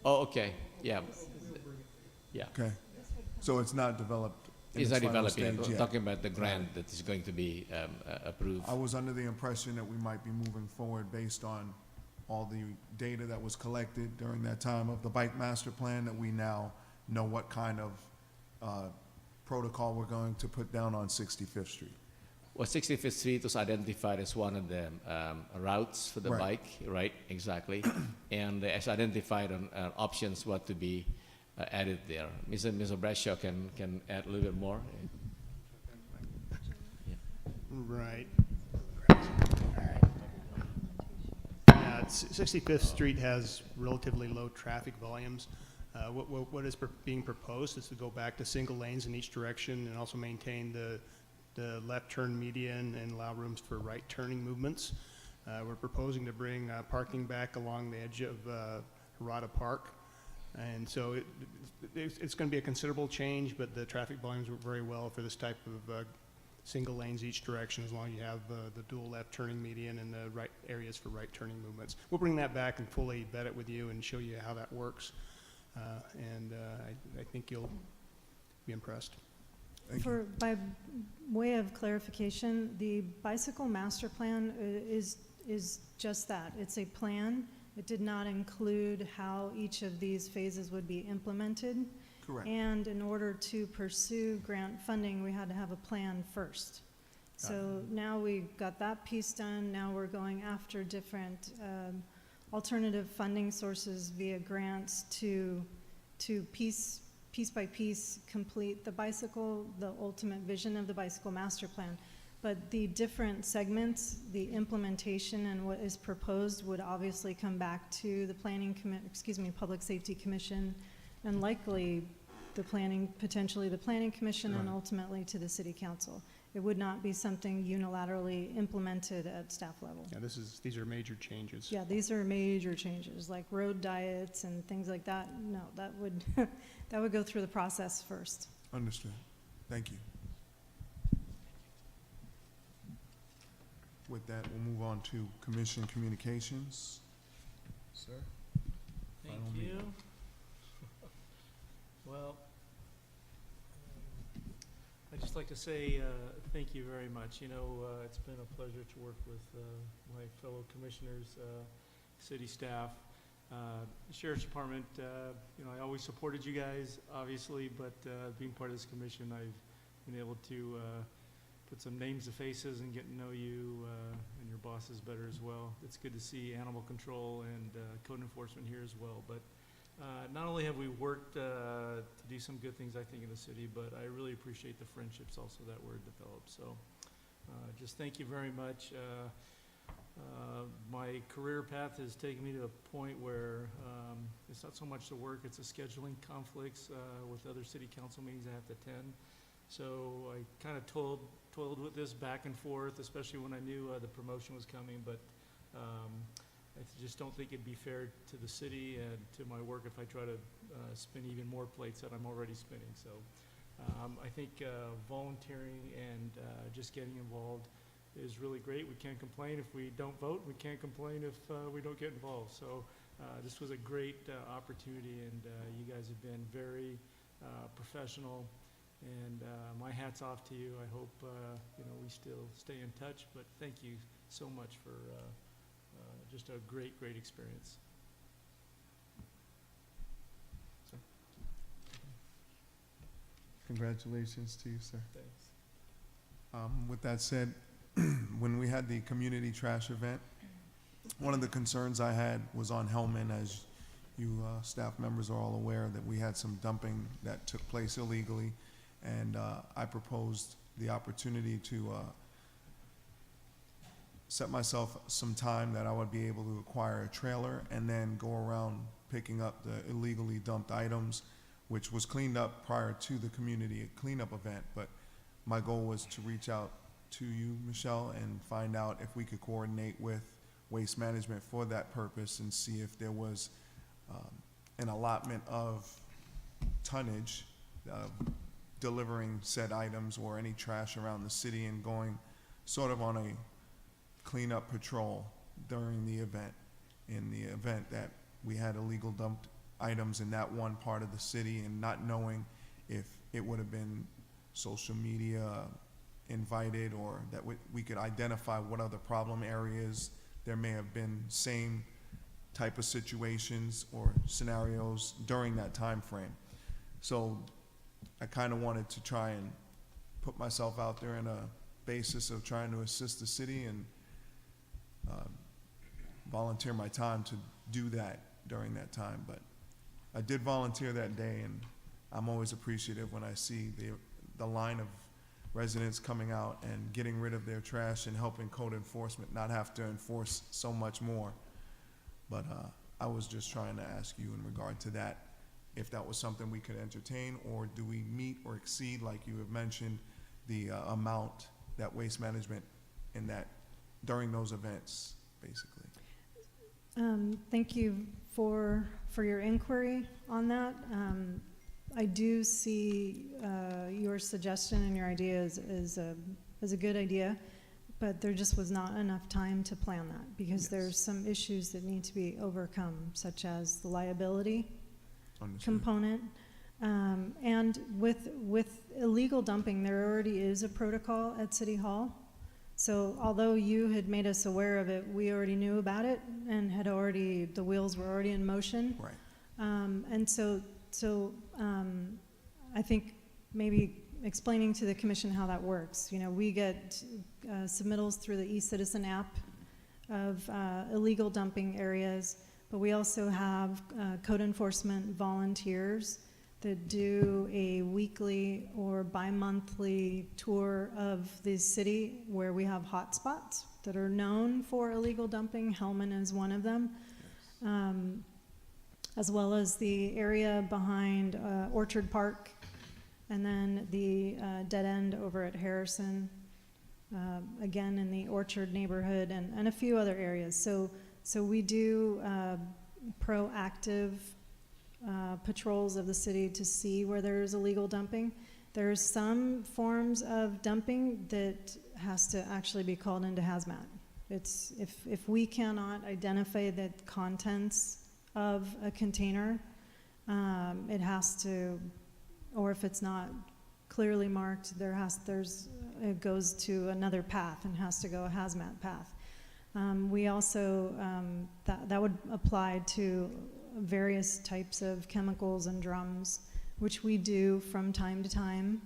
[SPEAKER 11] Oh, okay. Yeah. Yeah.
[SPEAKER 1] Okay. So it's not developed in
[SPEAKER 11] It's
[SPEAKER 1] its
[SPEAKER 11] not
[SPEAKER 1] final
[SPEAKER 11] developed yet.
[SPEAKER 1] stage
[SPEAKER 11] We're
[SPEAKER 1] yet.
[SPEAKER 11] talking about the grant that is going to be approved.
[SPEAKER 1] I was under the impression that we might be moving forward based on all the data that was collected during that time of the bike master plan, that we now know what kind of protocol we're going to put down on 65th Street.
[SPEAKER 11] Well, 65th Street was identified as one of the routes for the
[SPEAKER 1] Right.
[SPEAKER 11] bike, right? Exactly. And as identified on options what to be added there. Mr. Bradshaw can add a little bit more.
[SPEAKER 10] Right. Yeah, 65th Street has relatively low traffic volumes. What is being proposed is to go back to single lanes in each direction and also maintain the left turn median and allow rooms for right turning movements. We're proposing to bring parking back along the edge of Harada Park. And so it's going to be a considerable change, but the traffic volumes work very well for this type of single lanes each direction, as long as you have the dual left turning median and the right areas for right turning movements. We'll bring that back and fully vet it with you and show you how that works. I think you'll be impressed.
[SPEAKER 7] By way of clarification, the bicycle master plan is just that. It's a plan. It did not include how each of these phases would be implemented.
[SPEAKER 1] Correct.
[SPEAKER 7] And in order to pursue grant funding, we had to have a plan first. So now we got that piece done. Now we're going after different alternative funding sources via grants to piece by piece complete the ultimate vision of the bicycle master plan. But the different segments, the implementation and what is proposed would obviously come back to the Public Safety Commission, and likely potentially the Planning Commission, and ultimately to the City Council. It would not be something unilaterally implemented at staff level.
[SPEAKER 10] Yeah, these are major changes.
[SPEAKER 7] Yeah, these are major changes, like road diets and things like that. No, that would that would go through the process first.
[SPEAKER 1] Understood. Thank you. With that, we'll move on to Commission Communications. Sir?
[SPEAKER 4] Thank
[SPEAKER 1] Final
[SPEAKER 4] you.
[SPEAKER 1] meeting.
[SPEAKER 4] Well, I'd just like to say thank you very much. You know, it's been a pleasure to work with my fellow commissioners, city staff, Sheriff's Department. You know, I always supported you guys, obviously, but being part of this commission, I've been able to put some names to faces and get to know you and your bosses better as well. It's good to see animal control and code enforcement here as well. But not only have we worked to do some good things, I think, in the city, but I really appreciate the friendships also that were developed. So just thank you very much. My career path has taken me to a point where it's not so much the work, it's the scheduling conflicts with other city council meetings I have to attend. So I kind of toiled with this back and forth, especially when I knew the promotion was coming, but I just don't think it'd be fair to the city and to my work if I try to spin even more plates that I'm already spinning. So I think volunteering and just getting involved is really great. We can't complain if we don't vote. We can't complain if we don't get involved. So This was a great opportunity, and you guys have been very professional, and my hat's off to you. I hope we still stay in touch, but thank you so much for just a great experience.
[SPEAKER 1] Congratulations to you, sir.
[SPEAKER 4] Thanks.
[SPEAKER 1] With that said, when we had the community trash event, one of the concerns I had was on Hellman, as you staff members are all aware, that we had some dumping that took place illegally, and I proposed the opportunity to set myself some time that I would be able to acquire a trailer and then go around picking up the illegally dumped items, which was cleaned up prior to the community cleanup event. But my goal was to reach out to you, Michelle, and find out if we could coordinate with Waste Management for that purpose and see if there was an allotment of tonnage delivering said items or any trash around the city, and going sort of on a cleanup patrol during the event, in the event that we had illegal dumped items in that one part of the city, and not knowing if it would have been social media invited, or that we could identify what other problem areas there may have been same type of situations or scenarios during that time frame. So I kind of wanted to try and put myself out there in a basis of trying to assist the city, and volunteer my time to do that during that time. But I did volunteer that day, and I'm always appreciative when I see the line of residents coming out and getting rid of their trash and helping code enforcement not have to enforce so much more. But I was just trying to ask you in regard to that, if that was something we could entertain, or do we meet or exceed, like you have mentioned, the amount that Waste Management in that during those events, basically.
[SPEAKER 7] Thank you for your inquiry on that. I do see your suggestion and your idea as a good idea, but there just was not enough time to plan that, because there's some issues that need to be overcome, such as the liability component. And with illegal dumping, there already is a protocol at City Hall. So although you had made us aware of it, we already knew about it and had already, the wheels were already in motion.
[SPEAKER 1] Right.
[SPEAKER 7] And so I think maybe explaining to the commission how that works. You know, we get submittals through the eCitizen app of illegal dumping areas, but we also have code enforcement volunteers that do a weekly or bi-monthly tour of the city where we have hot spots that are known for illegal dumping. Hellman is one of them. As well as the area behind Orchard Park, and then the dead end over at Harrison, again in the Orchard neighborhood, and a few other areas. So we do proactive patrols of the city to see where there's illegal dumping. There's some forms of dumping that has to actually be called into hazmat. It's if we cannot identify the contents of a container, it has to, or if it's not clearly marked, it goes to another path and has to go a hazmat path. We also, that would apply to various types of chemicals and drums, which we do from time to time,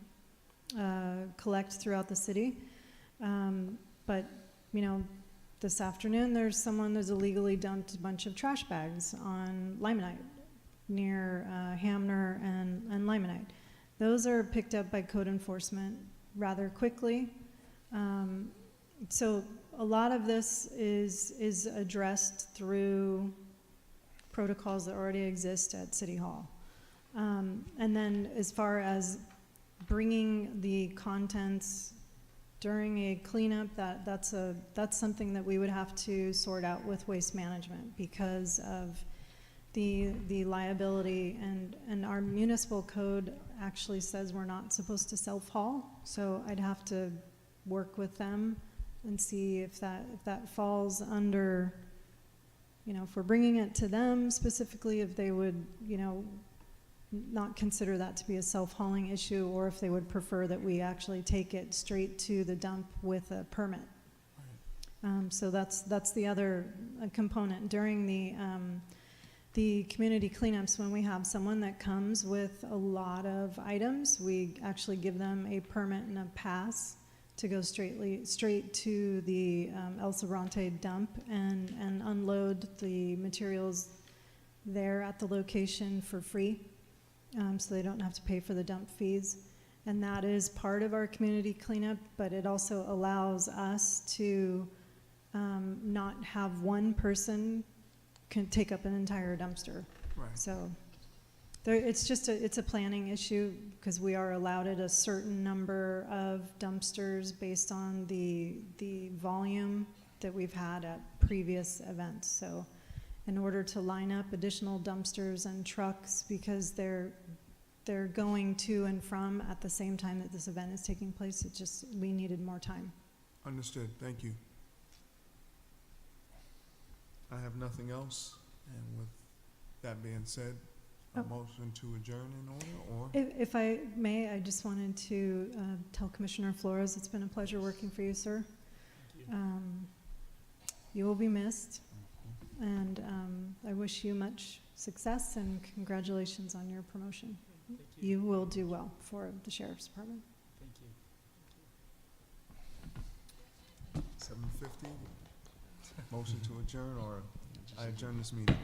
[SPEAKER 7] collect throughout the city. But, you know, this afternoon there's someone who's illegally dumped a bunch of trash bags on Limonite near Hamner and Limonite. Those are picked up by code enforcement rather quickly. So a lot of this is addressed through protocols that already exist at City Hall. And then as far as bringing the contents during a cleanup, that's something that we would have to sort out with Waste Management because of the liability, and our municipal code actually says we're not supposed to self-haul, so I'd have to work with them and see if that falls under you know, if we're bringing it to them specifically, if they would, you know, not consider that to be a self-hauling issue, or if they would prefer that we actually take it straight to the dump with a permit. So that's the other component. During the community cleanups, when we have someone that comes with a lot of items, we actually give them a permit and a pass to go straight to the El Sobrante dump and unload the materials there at the location for free, so they don't have to pay for the dump fees. And that is part of our community cleanup, but it also allows us to not have one person can take up an entire dumpster.
[SPEAKER 1] Right.
[SPEAKER 7] So it's a planning issue, because we are allowed at a certain number of dumpsters based on the volume that we've had at previous events. So in order to line up additional dumpsters and trucks, because they're going to and from at the same time that this event is taking place, we needed more time.
[SPEAKER 1] Understood. Thank you. I have nothing else, and with that being said, a motion to adjourn in order, or?
[SPEAKER 7] If I may, I just wanted to tell Commissioner Flores, it's been a pleasure working for you, sir. You will be missed, and I wish you much success and congratulations on your promotion.
[SPEAKER 4] Thank you.
[SPEAKER 7] You will do well for the Sheriff's Department.
[SPEAKER 4] Thank you.
[SPEAKER 1] 7:50. Motion to adjourn, or I adjourn this meeting.